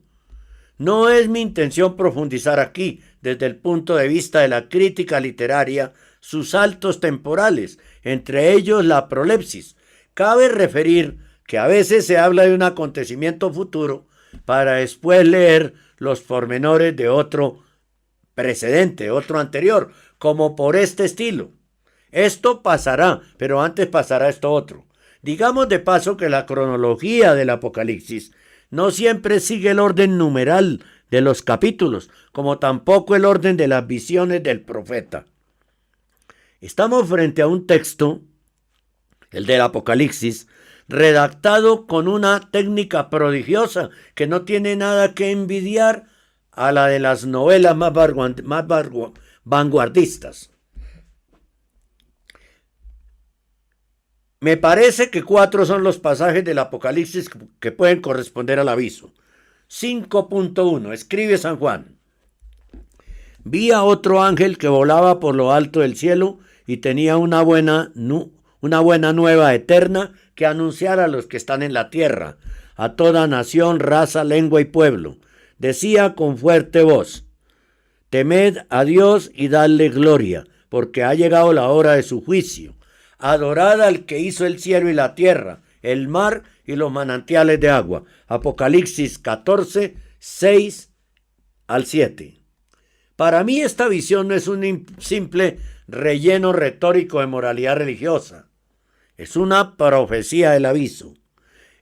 No es mi intención profundizar aquí, desde el punto de vista de la crítica literaria, sus saltos temporales, entre ellos la prolepsis. Cabe referir que a veces se habla de un acontecimiento futuro para después leer los pormenores de otro precedente, otro anterior, como por este estilo. Esto pasará, pero antes pasará esto otro. Digamos de paso que la cronología del Apocalipsis no siempre sigue el orden numeral de los capítulos, como tampoco el orden de las visiones del profeta. Estamos frente a un texto, el del Apocalipsis, redactado con una técnica prodigiosa que no tiene nada que envidiar a la de las novelas más vanguardistas. Me parece que 4 son los pasajes del Apocalipsis que pueden corresponder al aviso. 5.1. Escribe San Juan. Vi a otro ángel que volaba por lo alto del cielo y tenía una buena nueva eterna que anunciar a los que están en la tierra, a toda nación, raza, lengua y pueblo. Decía con fuerte voz: temed a Dios y dadle gloria, porque ha llegado la hora de su juicio. Adorad al que hizo el cielo y la tierra, el mar y los manantiales de agua. Apocalipsis 14, 6 al 7. Para mí esta visión no es un simple relleno retórico de moralidad religiosa. Es una profecía del aviso.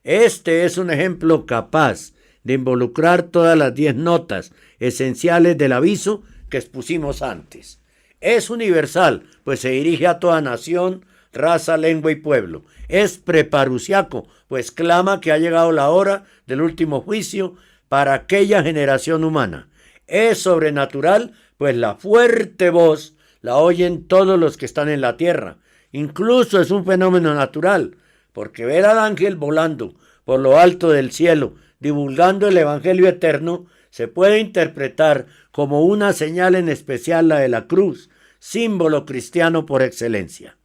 Este es un ejemplo capaz de involucrar todas las 10 notas esenciales del aviso que expusimos antes. Es universal, pues se dirige a toda nación, raza, lengua y pueblo. Es preparusiaco, pues clama que ha llegado la hora del último juicio para aquella generación humana. Es sobrenatural, pues la fuerte voz la oyen todos los que están en la tierra. Incluso es un fenómeno natural, porque ver al ángel volando por lo alto del cielo, divulgando el evangelio eterno, se puede interpretar como una señal en especial la de la cruz, símbolo cristiano por excelencia.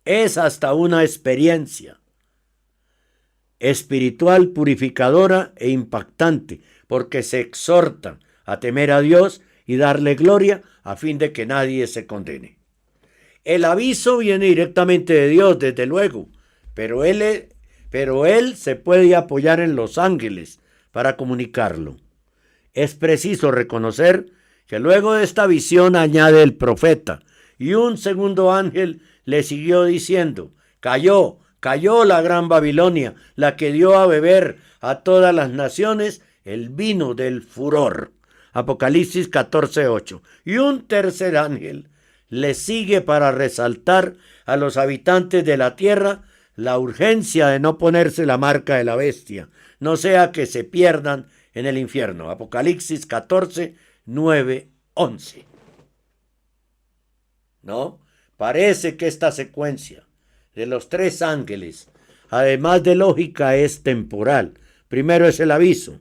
Es hasta una experiencia espiritual purificadora e impactante, porque se exhorta a temer a Dios y darle gloria a fin de que nadie se condene. El aviso viene directamente de Dios, desde luego, pero él se puede apoyar en los ángeles para comunicarlo. Es preciso reconocer que luego de esta visión añade el profeta, y un segundo ángel le siguió diciendo: cayó la gran Babilonia, la que dio a beber a todas las naciones el vino del furor. Apocalipsis 14:8. Y un tercer ángel le sigue para resaltar a los habitantes de la tierra la urgencia de no ponerse la marca de la bestia, no sea que se pierdan en el infierno. Apocalipsis 14, 9, 11. ¿No? Parece que esta secuencia de los tres ángeles, además de lógica, es temporal. Primero es el aviso,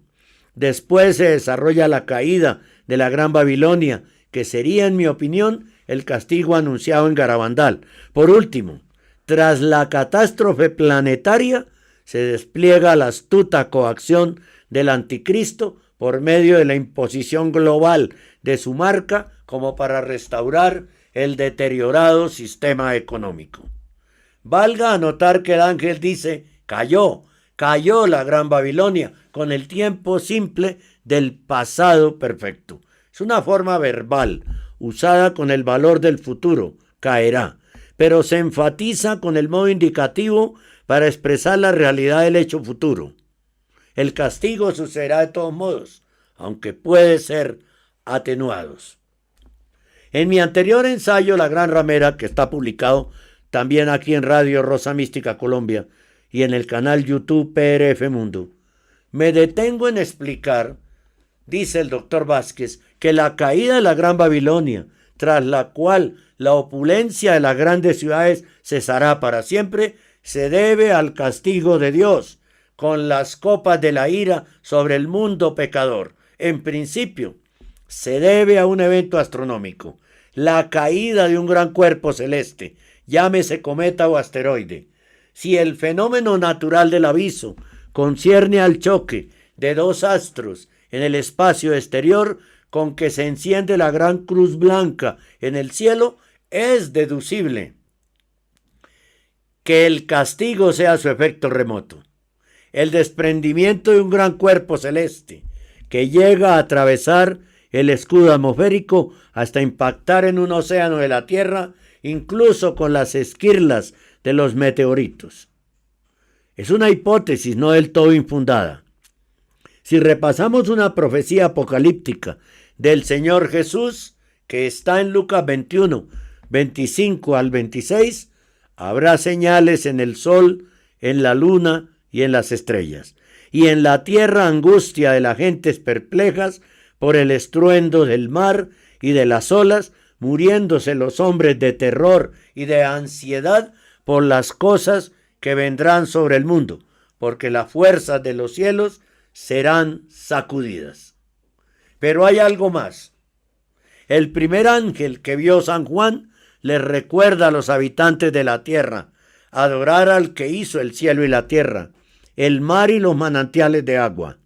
después se desarrolla la caída de la Gran Babilonia, que sería, en mi opinión, el castigo anunciado en Garabandal. Por último, tras la catástrofe planetaria, se despliega la astuta coacción del anticristo por medio de la imposición global de su marca como para restaurar el deteriorado sistema económico. Valga anotar que el ángel dice, cayó la Gran Babilonia, con el tiempo simple del pasado perfecto. Es una forma verbal, usada con el valor del futuro, caerá, pero se enfatiza con el modo indicativo para expresar la realidad del hecho futuro. El castigo sucederá de todos modos, aunque puede ser atenuados. En mi anterior ensayo, La Gran Ramera, que está publicado también aquí en Radio Rosa Mística Colombia y en el canal YouTube PRF Mundo, me detengo en explicar, dice el doctor Vázquez, que la caída de la Gran Babilonia, tras la cual la opulencia de las grandes ciudades cesará para siempre, se debe al castigo de Dios, con las copas de la ira sobre el mundo pecador. En principio, se debe a un evento astronómico, la caída de un gran cuerpo celeste, llámese cometa o asteroide. Si el fenómeno natural del aviso concierne al choque de dos astros en el espacio exterior con que se enciende la gran cruz blanca en el cielo, es deducible que el castigo sea su efecto remoto. El desprendimiento de un gran cuerpo celeste que llega a atravesar el escudo atmosférico hasta impactar en un océano de la Tierra, incluso con las esquirlas de los meteoritos. Es una hipótesis no del todo infundada. Si repasamos una profecía apocalíptica del Señor Jesús, que está en Lucas 21, 25 al 26, habrá señales en el sol, en la luna y en las estrellas, y en la tierra angustia de las gentes perplejas por el estruendo del mar y de las olas, muriéndose los hombres de terror y de ansiedad por las cosas que vendrán sobre el mundo, porque las fuerzas de los cielos serán sacudidas. Pero hay algo más. El primer ángel que vio San Juan les recuerda a los habitantes de la tierra adorar al que hizo el cielo y la tierra, el mar y los manantiales de agua.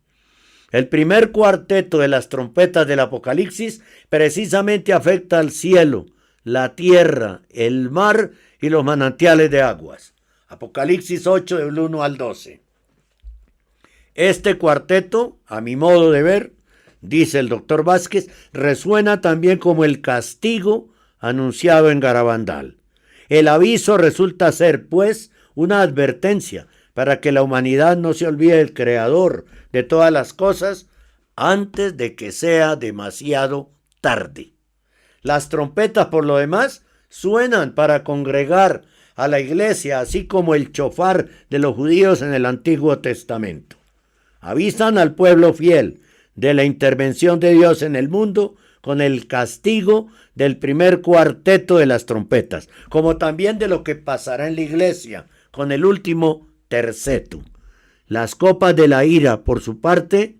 El primer cuarteto de las trompetas del Apocalipsis precisamente afecta al cielo, la tierra, el mar y los manantiales de aguas. Apocalipsis 8 del 1 al 12. Este cuarteto, a mi modo de ver, dice el doctor Vázquez, resuena también como el castigo anunciado en Garabandal. El aviso resulta ser, pues, una advertencia para que la humanidad no se olvide del Creador de todas las cosas antes de que sea demasiado tarde. Las trompetas, por lo demás, suenan para congregar a la iglesia, así como el chofar de los judíos en el Antiguo Testamento. Avisan al pueblo fiel de la intervención de Dios en el mundo con el castigo del primer cuarteto de las trompetas, como también de lo que pasará en la iglesia con el último terceto. Las copas de la ira, por su parte,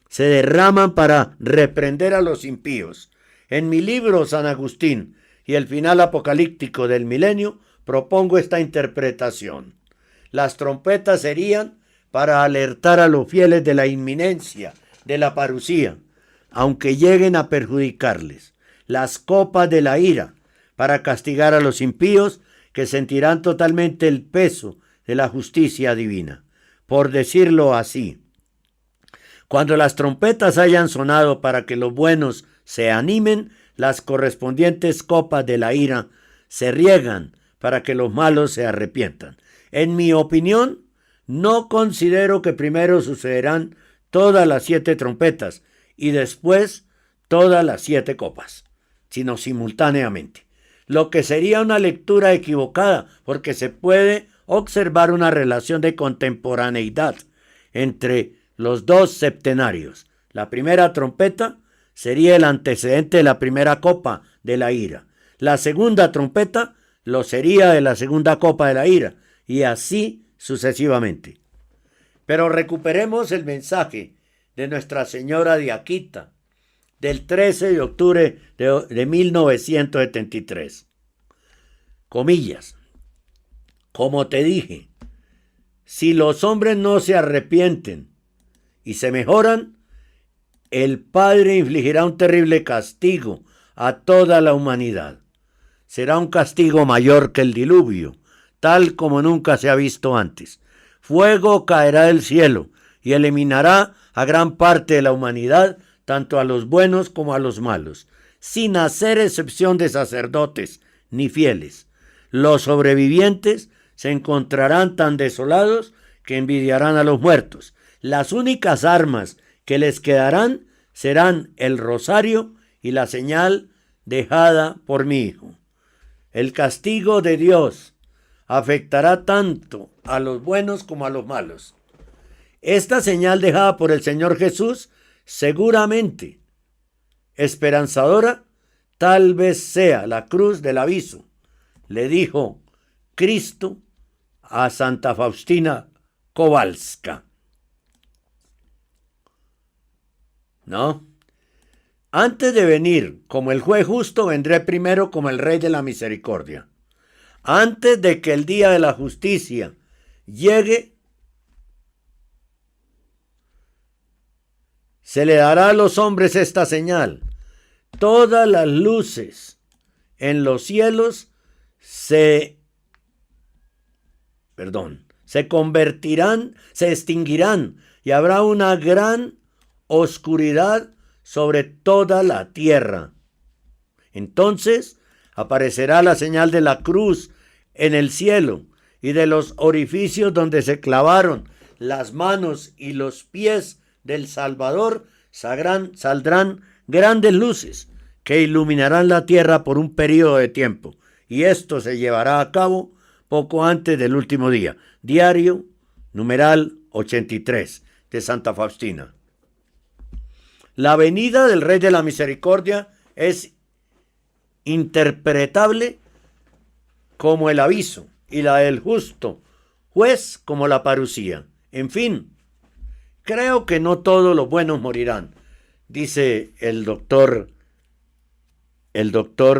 se derraman para reprender a los impíos. En mi libro San Agustín y el final apocalíptico del milenio, propongo esta interpretación. Las trompetas serían para alertar a los fieles de la inminencia de la parucía, aunque lleguen a perjudicarles. Las copas de la ira, para castigar a los impíos, que sentirán totalmente el peso de la justicia divina. Por decirlo así, cuando las trompetas hayan sonado para que los buenos se animen, las correspondientes copas de la ira se riegan para que los malos se arrepientan. En mi opinión, no considero que primero sucederán todas las 7 trompetas y después todas las 7 copas, sino simultáneamente, lo que sería una lectura equivocada, porque se puede observar una relación de contemporaneidad entre los dos septenarios. La primera trompeta sería el antecedente de la primera copa de la ira. La segunda trompeta, lo sería de la segunda copa de la ira, y así sucesivamente. Pero recuperemos el mensaje de Nuestra Señora de Akita, del 13 de octubre de 1973. Comillas. Como te dije, si los hombres no se arrepienten y se mejoran, el Padre infligirá un terrible castigo a toda la humanidad. Será un castigo mayor que el diluvio, tal como nunca se ha visto antes. Fuego caerá del cielo y eliminará a gran parte de la humanidad, tanto a los buenos como a los malos, sin hacer excepción de sacerdotes ni fieles. Los sobrevivientes se encontrarán tan desolados que envidiarán a los muertos. Las únicas armas que les quedarán serán el rosario y la señal dejada por mi Hijo. El castigo de Dios afectará tanto a los buenos como a los malos. Esta señal dejada por el Señor Jesús, seguramente esperanzadora, tal vez sea la cruz del aviso, le dijo Cristo a Santa Faustina Kowalska. ¿No? Antes de venir como el juez justo, vendré primero como el Rey de la misericordia. Antes de que el día de la justicia llegue, se le dará a los hombres esta señal. Todas las luces en los cielos se convertirán, se extinguirán, y habrá una gran oscuridad sobre toda la tierra. Entonces aparecerá la señal de la cruz en el cielo, y de los orificios donde se clavaron las manos y los pies del Salvador saldrán grandes luces que iluminarán la tierra por un periodo de tiempo, y esto se llevará a cabo poco antes del último día. Diario numeral 83 de Santa Faustina. La venida del Rey de la Misericordia es interpretable como el aviso, y la del justo juez como la parucía. En fin, creo que no todos los buenos morirán, dice el doctor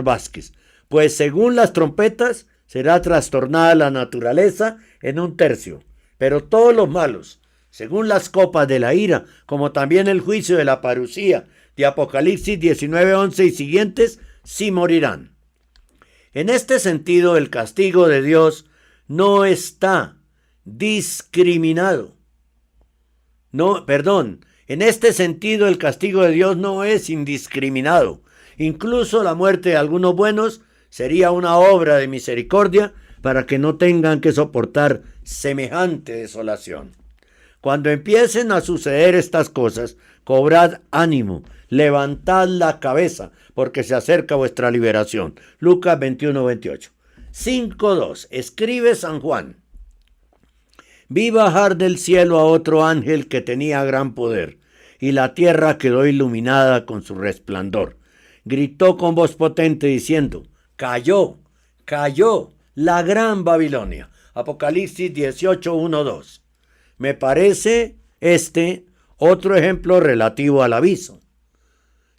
Vázquez, pues según las trompetas será trastornada la naturaleza en un tercio, pero todos los malos, según las copas de la ira, como también el juicio de la parucía de Apocalipsis 19:11 y siguientes, sí morirán. En este sentido, el castigo de Dios no está discriminado. En este sentido, el castigo de Dios no es indiscriminado. Incluso la muerte de algunos buenos sería una obra de misericordia para que no tengan que soportar semejante desolación. Cuando empiecen a suceder estas cosas, cobrad ánimo, levantad la cabeza, porque se acerca vuestra liberación. Lucas 21:28. 5:2. Escribe San Juan. Vi bajar del cielo a otro ángel que tenía gran poder, y la tierra quedó iluminada con su resplandor. Gritó con voz potente diciendo: cayó la gran Babilonia. Apocalipsis 18:1-2. Me parece otro ejemplo relativo al aviso.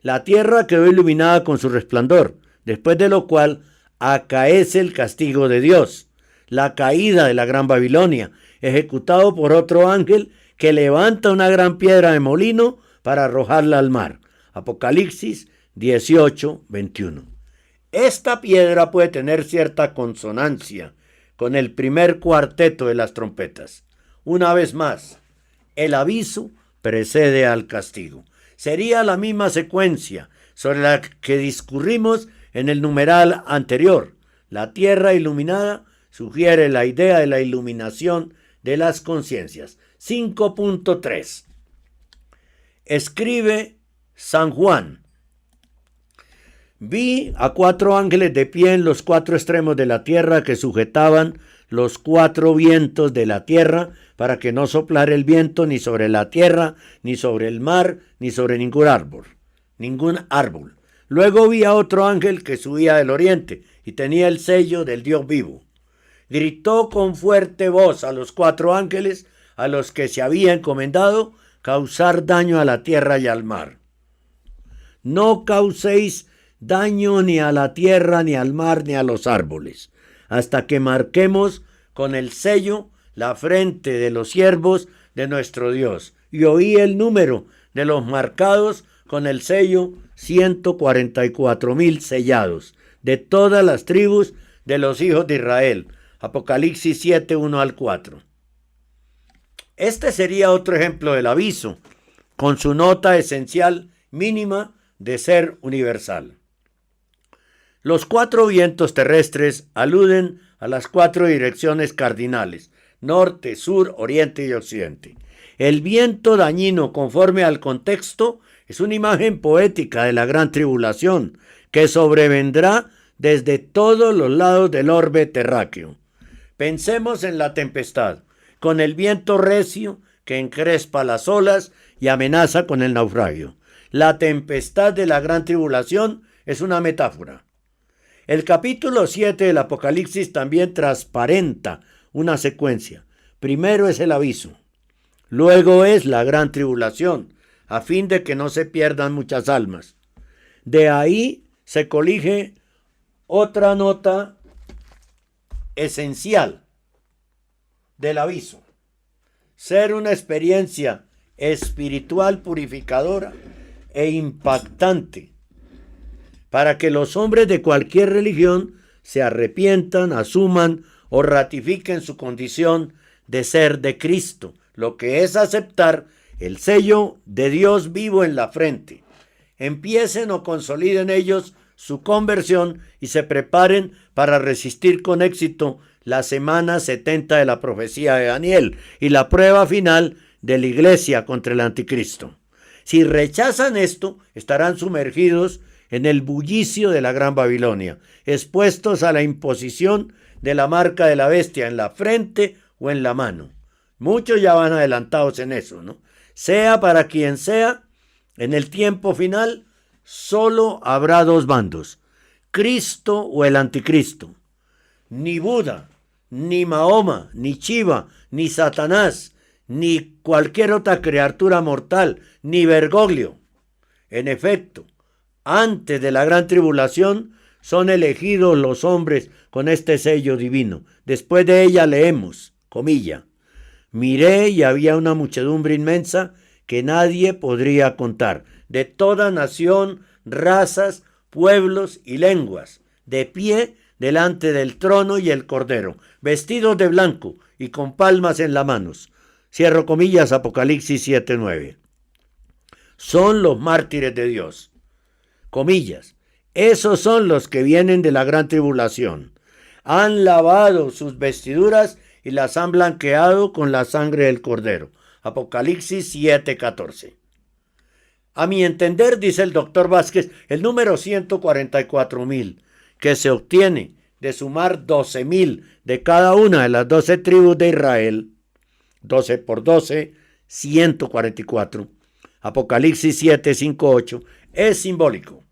La tierra quedó iluminada con su resplandor, después de lo cual acaece el castigo de Dios, la caída de la gran Babilonia, ejecutado por otro ángel que levanta una gran piedra de molino para arrojarla al mar. Apocalipsis 18:21. Esta piedra puede tener cierta consonancia con el primer cuarteto de las trompetas. Una vez más, el aviso precede al castigo. Sería la misma secuencia sobre la que discurrimos en el numeral anterior. La tierra iluminada sugiere la idea de la iluminación de las conciencias. 5.3. Escribe San Juan. Vi a 4 ángeles de pie en los 4 extremos de la tierra que sujetaban los 4 vientos de la tierra para que no soplara el viento ni sobre la tierra, ni sobre el mar, ni sobre ningún árbol. Luego vi a otro ángel que subía del oriente y tenía el sello del Dios vivo. Gritó con fuerte voz a los 4 ángeles a los que se había encomendado causar daño a la tierra y al mar. No causéis daño ni a la tierra, ni al mar, ni a los árboles, hasta que marquemos con el sello la frente de los siervos de nuestro Dios. Y oí el número de los marcados con el sello, 144,000 sellados, de todas las tribus de los hijos de Israel. Apocalipsis 7, 1 al 4. Este sería otro ejemplo del aviso, con su nota esencial mínima de ser universal. Los 4 vientos terrestres aluden a las 4 direcciones cardinales: norte, sur, oriente y occidente. El viento dañino, conforme al contexto, es una imagen poética de la gran tribulación, que sobrevendrá desde todos los lados del orbe terráqueo. Pensemos en la tempestad, con el viento recio que encrespa las olas y amenaza con el naufragio. La tempestad de la gran tribulación es una metáfora. El capítulo 7 del Apocalipsis también transparenta una secuencia. Primero es el aviso, luego es la gran tribulación, a fin de que no se pierdan muchas almas. De ahí se colige otra nota esencial del aviso: ser una experiencia espiritual purificadora e impactante para que los hombres de cualquier religión se arrepientan, asuman o ratifiquen su condición de ser de Cristo, lo que es aceptar el sello de Dios vivo en la frente. Empiecen o consoliden ellos su conversión y se preparen para resistir con éxito la semana 70 de la profecía de Daniel y la prueba final de la iglesia contra el anticristo. Si rechazan esto, estarán sumergidos en el bullicio de la Gran Babilonia, expuestos a la imposición de la marca de la bestia en la frente o en la mano. Muchos ya van adelantados en eso, ¿no? Sea para quien sea, en el tiempo final solo habrá 2 bandos: Cristo o el anticristo. Ni Buda, ni Mahoma, ni Shiva, ni Satanás, ni cualquier otra criatura mortal, ni Bergoglio. En efecto, antes de la gran tribulación son elegidos los hombres con este sello divino. Después de ella leemos, comilla: miré y había una muchedumbre inmensa que nadie podría contar, de toda nación, razas, pueblos y lenguas, de pie delante del trono y el cordero, vestidos de blanco y con palmas en las manos. Cierro comillas, Apocalipsis 7:9. Son los mártires de Dios. Comillas, esos son los que vienen de la gran tribulación. Han lavado sus vestiduras y las han blanqueado con la sangre del cordero. Apocalipsis 7:14. A mi entender, dice el doctor Vázquez, el número 144,000, que se obtiene de sumar 12,000 de cada una de las 12 tribus de Israel, 12 por 12, 144, Apocalipsis 7, 5, 8, es simbólico.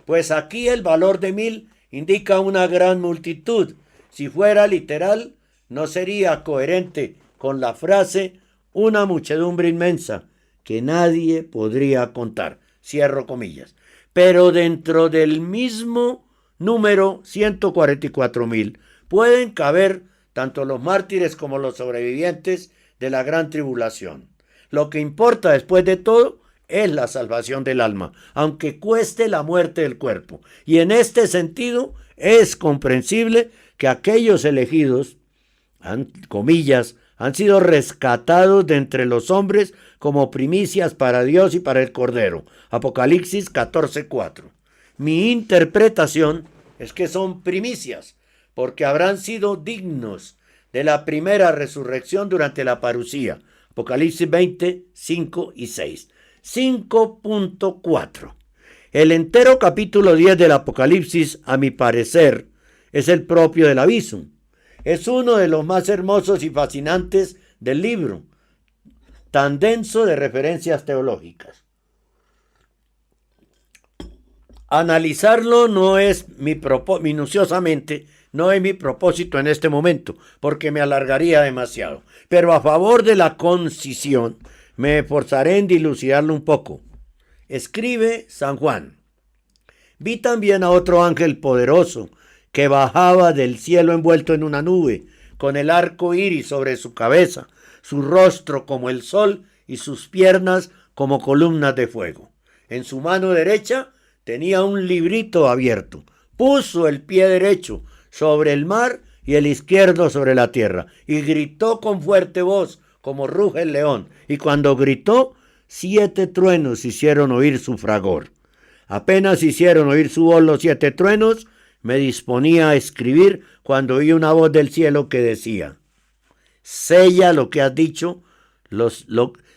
Pues aquí el valor de 1,000 indica una gran multitud. Si fuera literal, no sería coherente con la frase una muchedumbre inmensa que nadie podría contar. Cierro comillas. Pero dentro del mismo número 144,000 pueden caber tanto los mártires como los sobrevivientes de la gran tribulación. Lo que importa después de todo es la salvación del alma, aunque cueste la muerte del cuerpo. Y en este sentido es comprensible que aquellos elegidos, comillas, han sido rescatados de entre los hombres como primicias para Dios y para el Cordero. Apocalipsis 14:4. Mi interpretación es que son primicias, porque habrán sido dignos de la primera resurrección durante la parusía. Apocalipsis 20, 5 y 6. 5.4. El entero capítulo 10 del Apocalipsis, a mi parecer, es el propio del aviso. Es uno de los más hermosos y fascinantes del libro, tan denso de referencias teológicas. Analizarlo no es minuciosamente, no es mi propósito en este momento, porque me alargaría demasiado. Pero a favor de la concisión, me esforzaré en dilucidarlo un poco. Escribe San Juan. Vi también a otro ángel poderoso que bajaba del cielo envuelto en una nube, con el arco iris sobre su cabeza, su rostro como el sol y sus piernas como columnas de fuego. En su mano derecha tenía un librito abierto. Puso el pie derecho sobre el mar y el izquierdo sobre la tierra, y gritó con fuerte voz, como ruge el león, y cuando gritó, 7 truenos hicieron oír su fragor. Apenas hicieron oír su voz los 7 truenos, me disponía a escribir cuando oí una voz del cielo que decía: sella lo que has dicho,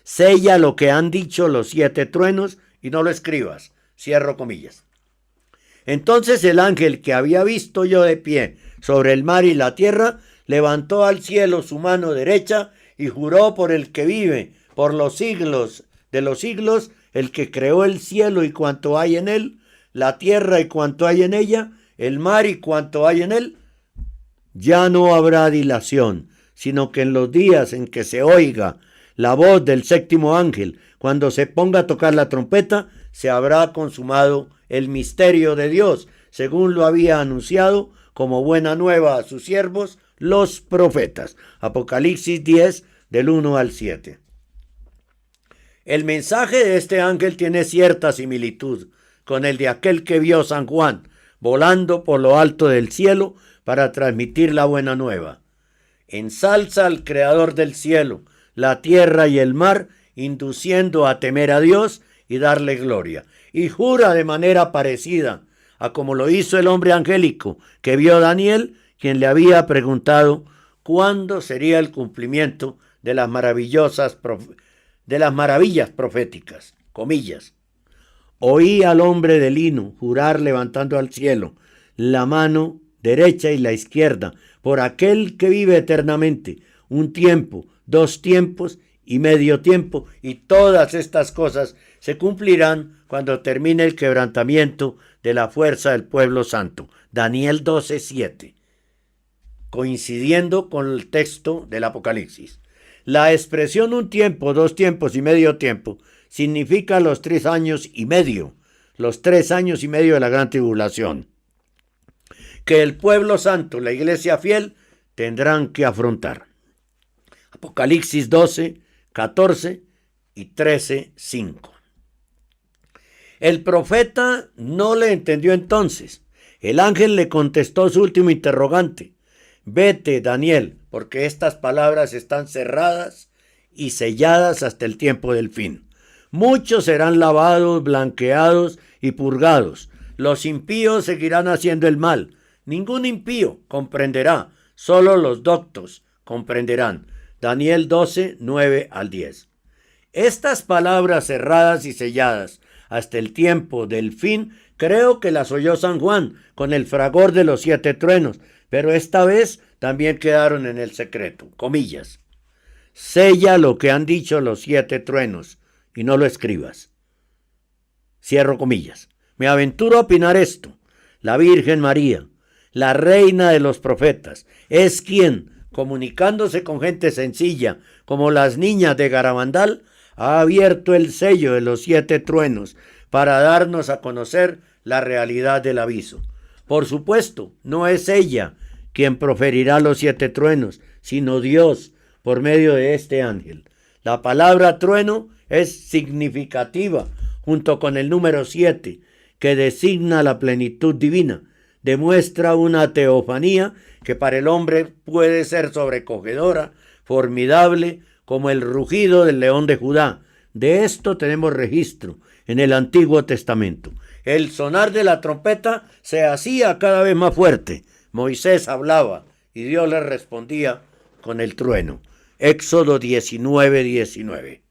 sella lo que han dicho los 7 truenos y no lo escribas. Cierro comillas. Entonces el ángel que había visto yo de pie sobre el mar y la tierra, levantó al cielo su mano derecha y juró por el que vive por los siglos de los siglos, el que creó el cielo y cuanto hay en él, la tierra y cuanto hay en ella, el mar y cuanto hay en él, ya no habrá dilación, sino que en los días en que se oiga la voz del 7º ángel, cuando se ponga a tocar la trompeta, se habrá consumado el misterio de Dios, según lo había anunciado como buena nueva a sus siervos, los profetas. Apocalipsis 10, del 1 al 7. El mensaje de este ángel tiene cierta similitud con el de aquel que vio San Juan, volando por lo alto del cielo para transmitir la buena nueva. Ensalza al Creador del cielo, la tierra y el mar, induciendo a temer a Dios y darle gloria. Y jura de manera parecida a como lo hizo el hombre angélico que vio Daniel, quien le había preguntado cuándo sería el cumplimiento de las maravillas proféticas, comillas. Oí al hombre de lino jurar levantando al cielo la mano derecha y la izquierda, por aquel que vive eternamente, 1 tiempo, 2 tiempos y medio tiempo, y todas estas cosas se cumplirán cuando termine el quebrantamiento de la fuerza del pueblo santo. Daniel 12:7, coincidiendo con el texto del Apocalipsis. La expresión 1 tiempo, 2 tiempos y medio tiempo significa los 3 años y medio, los 3 años y medio de la gran tribulación, que el pueblo santo, la iglesia fiel, tendrán que afrontar. Apocalipsis 12, 14 y 13:5. El profeta no le entendió entonces. El ángel le contestó su último interrogante: vete, Daniel, porque estas palabras están cerradas y selladas hasta el tiempo del fin. Muchos serán lavados, blanqueados y purgados. Los impíos seguirán haciendo el mal. Ningún impío comprenderá, solo los doctos comprenderán. Daniel 12, 9 al 10. Estas palabras cerradas y selladas hasta el tiempo del fin, creo que las oyó San Juan con el fragor de los 7 truenos, pero esta vez también quedaron en el secreto. Comillas. Sella lo que han dicho los 7 truenos y no lo escribas. Cierro comillas. Me aventuro a opinar esto. La Virgen María, la reina de los profetas, es quien, comunicándose con gente sencilla como las niñas de Garabandal, ha abierto el sello de los 7 truenos para darnos a conocer la realidad del aviso. Por supuesto, no es ella quien proferirá los 7 truenos, sino Dios por medio de este ángel. La palabra trueno es significativa junto con el número 7, que designa la plenitud divina. Demuestra una teofanía que para el hombre puede ser sobrecogedora, formidable, como el rugido del león de Judá. De esto tenemos registro en el Antiguo Testamento. El sonar de la trompeta se hacía cada vez más fuerte. Moisés hablaba y Dios le respondía con el trueno. Éxodo 19:19.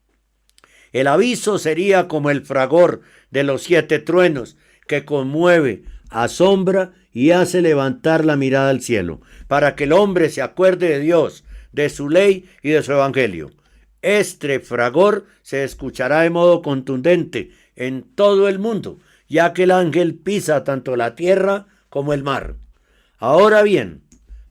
El aviso sería como el fragor de los 7 truenos que conmueve, asombra y hace levantar la mirada al cielo, para que el hombre se acuerde de Dios, de su ley y de su evangelio. Este fragor se escuchará de modo contundente en todo el mundo, ya que el ángel pisa tanto la tierra como el mar. Ahora bien,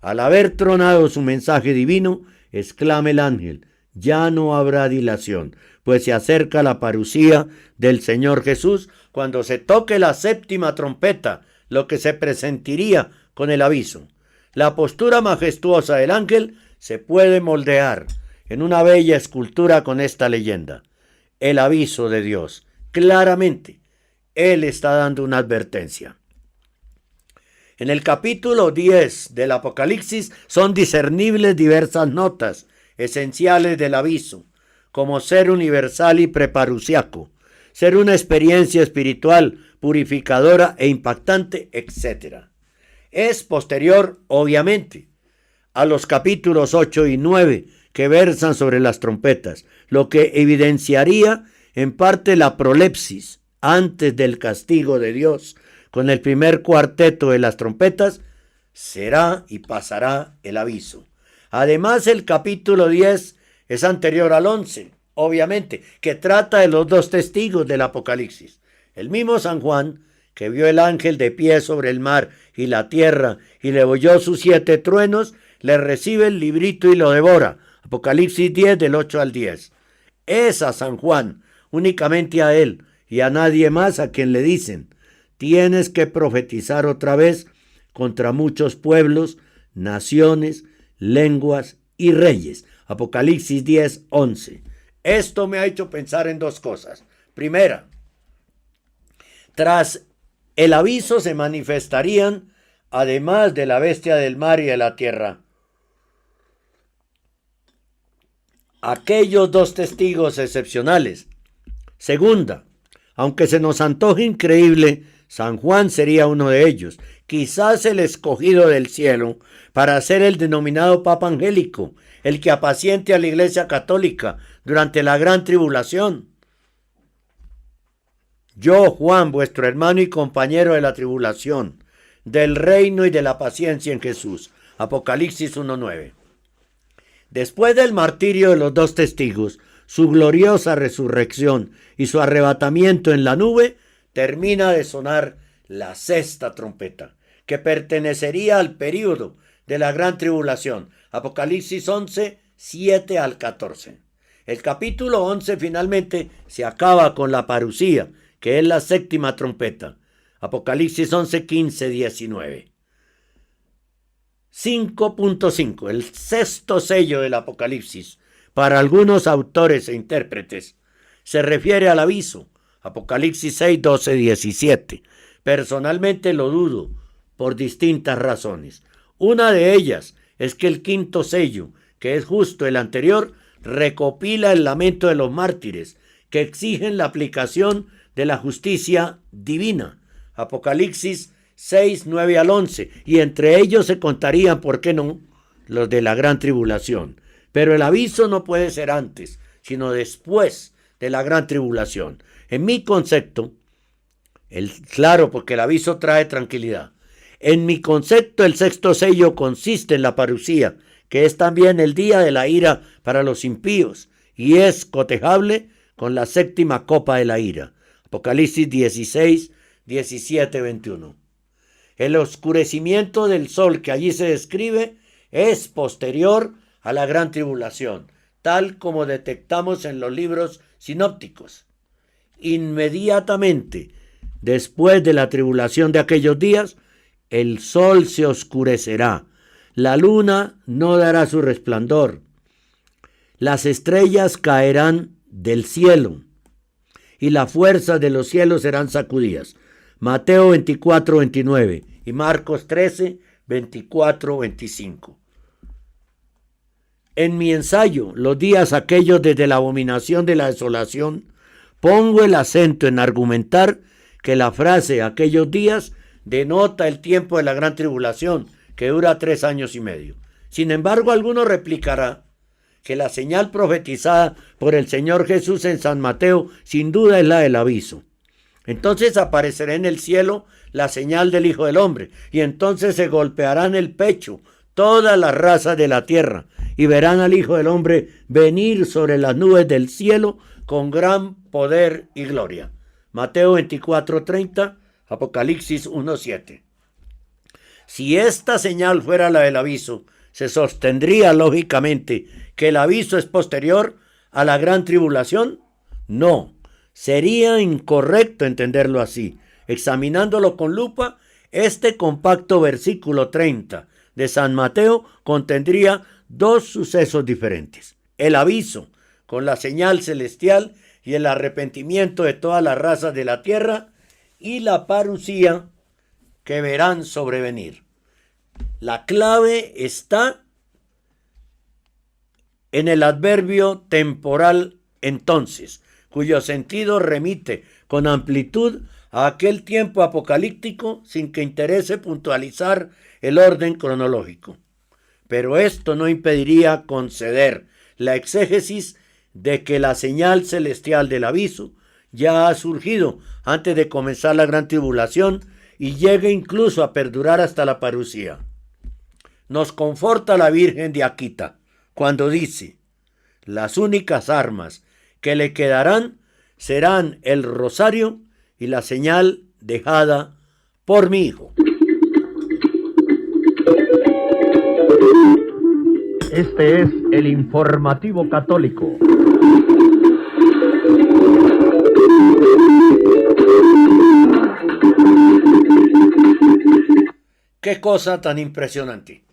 al haber tronado su mensaje divino, exclama el ángel: ya no habrá dilación, pues se acerca la parucía del Señor Jesús cuando se toque la séptima trompeta, lo que se presentiría con el aviso. La postura majestuosa del ángel se puede moldear en una bella escultura con esta leyenda: el aviso de Dios. Claramente, Él está dando una advertencia. En el capítulo 10 del Apocalipsis son discernibles diversas notas esenciales del aviso, como ser universal y preparusiaco, ser una experiencia espiritual purificadora e impactante, etc. Es posterior, obviamente, a los capítulos 8 y 9 que versan sobre las trompetas, lo que evidenciaría en parte la prolepsis antes del castigo de Dios. Con el primer cuarteto de las trompetas será y pasará el aviso. Además, el capítulo 10 es anterior al 11, obviamente, que trata de los dos testigos del Apocalipsis. El mismo San Juan, que vio el ángel de pie sobre el mar y la tierra y le oyó sus 7 truenos, le recibe el librito y lo devora. Apocalipsis 10 del 8 al 10. Es a San Juan, únicamente a él y a nadie más, a quien le dicen: tienes que profetizar otra vez contra muchos pueblos, naciones, lenguas y reyes. Apocalipsis 10, 11. Esto me ha hecho pensar en dos cosas. Primera, tras el aviso se manifestarían, además de la bestia del mar y de la tierra, aquellos dos testigos excepcionales. Segunda, aunque se nos antoje increíble, San Juan sería uno de ellos, quizás el escogido del cielo para ser el denominado Papa Angélico, el que apaciente a la Iglesia Católica durante la gran tribulación. Yo, Juan, vuestro hermano y compañero de la tribulación, del reino y de la paciencia en Jesús. Apocalipsis 1:9. Después del martirio de los dos testigos, su gloriosa resurrección y su arrebatamiento en la nube, termina de sonar la sexta trompeta, que pertenecería al período de la gran tribulación. Apocalipsis 11, 7 al 14. El capítulo 11 finalmente se acaba con la parucía, que es la séptima trompeta. Apocalipsis 11, 15, 19. 5.5. El sexto sello del Apocalipsis, para algunos autores e intérpretes, se refiere al aviso. Apocalipsis 6, 12, 17. Personalmente lo dudo por distintas razones. Una de ellas es que el quinto sello, que es justo el anterior, recopila el lamento de los mártires que exigen la aplicación de la justicia divina. Apocalipsis 6, 9 al 11, y entre ellos se contarían, ¿por qué no?, los de la gran tribulación. Pero el aviso no puede ser antes, sino después de la gran tribulación. En mi concepto, claro, porque el aviso trae tranquilidad. En mi concepto, el sexto sello consiste en la parucía, que es también el día de la ira para los impíos, y es cotejable con la séptima copa de la ira. Apocalipsis 16, 17, 21. El oscurecimiento del sol que allí se describe es posterior a la gran tribulación, tal como detectamos en los libros sinópticos. Inmediatamente después de la tribulación de aquellos días, el sol se oscurecerá, la luna no dará su resplandor, las estrellas caerán del cielo y las fuerzas de los cielos serán sacudidas. Mateo 24, 29 y Marcos 13, 24, 25. En mi ensayo, Los días aquellos desde la abominación de la desolación, pongo el acento en argumentar que la frase aquellos días denota el tiempo de la gran tribulación, que dura 3 años y medio. Sin embargo, alguno replicará que la señal profetizada por el Señor Jesús en San Mateo sin duda es la del aviso. Entonces aparecerá en el cielo la señal del Hijo del Hombre, y entonces se golpearán el pecho todas las razas de la tierra, y verán al Hijo del Hombre venir sobre las nubes del cielo con gran poder y gloria. Mateo 24:30, Apocalipsis 1:7. Si esta señal fuera la del aviso, se sostendría lógicamente que el aviso es posterior a la gran tribulación. No, sería incorrecto entenderlo así. Examinándolo con lupa, este compacto versículo 30 de San Mateo contendría dos sucesos diferentes: el aviso con la señal celestial y el arrepentimiento de todas las razas de la tierra, y la parusía que verán sobrevenir. La clave está en el adverbio temporal entonces, cuyo sentido remite con amplitud a aquel tiempo apocalíptico sin que interese puntualizar el orden cronológico. Pero esto no impediría conceder la exégesis de que la señal celestial del aviso ya ha surgido antes de comenzar la gran tribulación y llegue incluso a perdurar hasta la parusía. Nos conforta la Virgen de Akita cuando dice: las únicas armas que le quedarán serán el rosario y la señal dejada por mi hijo. Este es el informativo católico. ¡Qué cosa tan impresionante!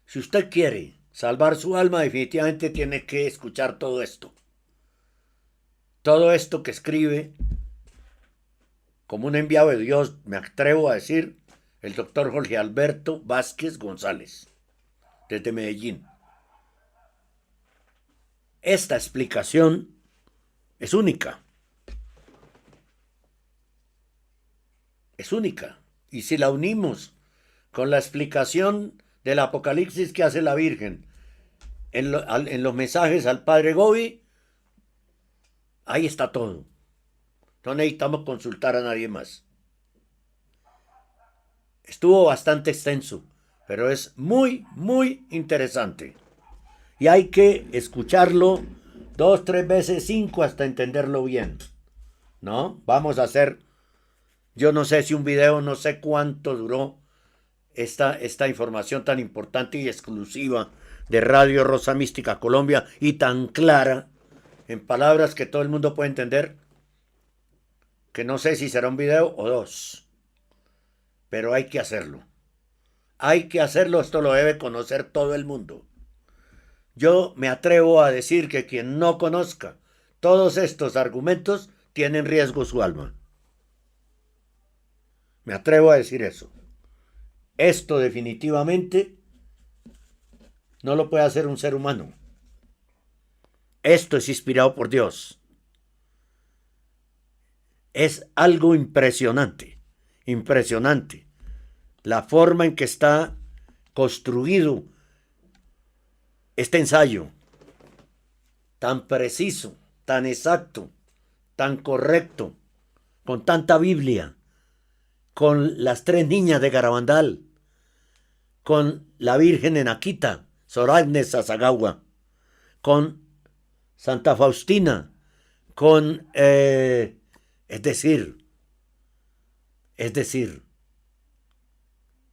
Si usted quiere salvar su alma, definitivamente tiene que escuchar todo esto. Todo esto que escribe, como un enviado de Dios, me atrevo a decir, el doctor Jorge Alberto Vázquez González, desde Medellín. Esta explicación es única. Es única. Y si la unimos con la explicación del Apocalipsis que hace la Virgen en los mensajes al Padre Gobi, ahí está todo. No necesitamos consultar a nadie más. Estuvo bastante extenso, pero es muy, muy interesante. Y hay que escucharlo 2, 3 veces, 5 hasta entenderlo bien. ¿No? Vamos a hacer, yo no sé si un video, no sé cuánto duró esta información tan importante y exclusiva de Radio Rosa Mística Colombia, y tan clara, en palabras que todo el mundo puede entender, que no sé si será un video o 2, pero hay que hacerlo. Hay que hacerlo, esto lo debe conocer todo el mundo. Yo me atrevo a decir que quien no conozca todos estos argumentos tiene en riesgo su alma. Me atrevo a decir eso. Esto definitivamente no lo puede hacer un ser humano. Esto es inspirado por Dios. Es algo impresionante, impresionante. La forma en que está construido este ensayo, tan preciso, tan exacto, tan correcto, con tanta Biblia, con las 3 niñas de Garabandal, con la Virgen en Akita, Sor Agnes Sasagawa, con Santa Faustina, con, es decir,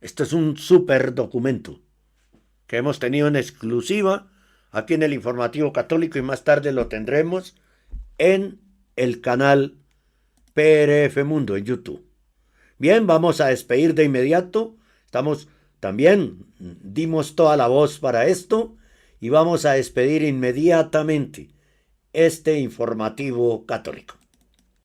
esto es un súper documento que hemos tenido en exclusiva aquí en el Informativo Católico, y más tarde lo tendremos en el canal PRF Mundo en YouTube. Bien, vamos a despedir de inmediato. Dimos toda la voz para esto y vamos a despedir inmediatamente este Informativo Católico.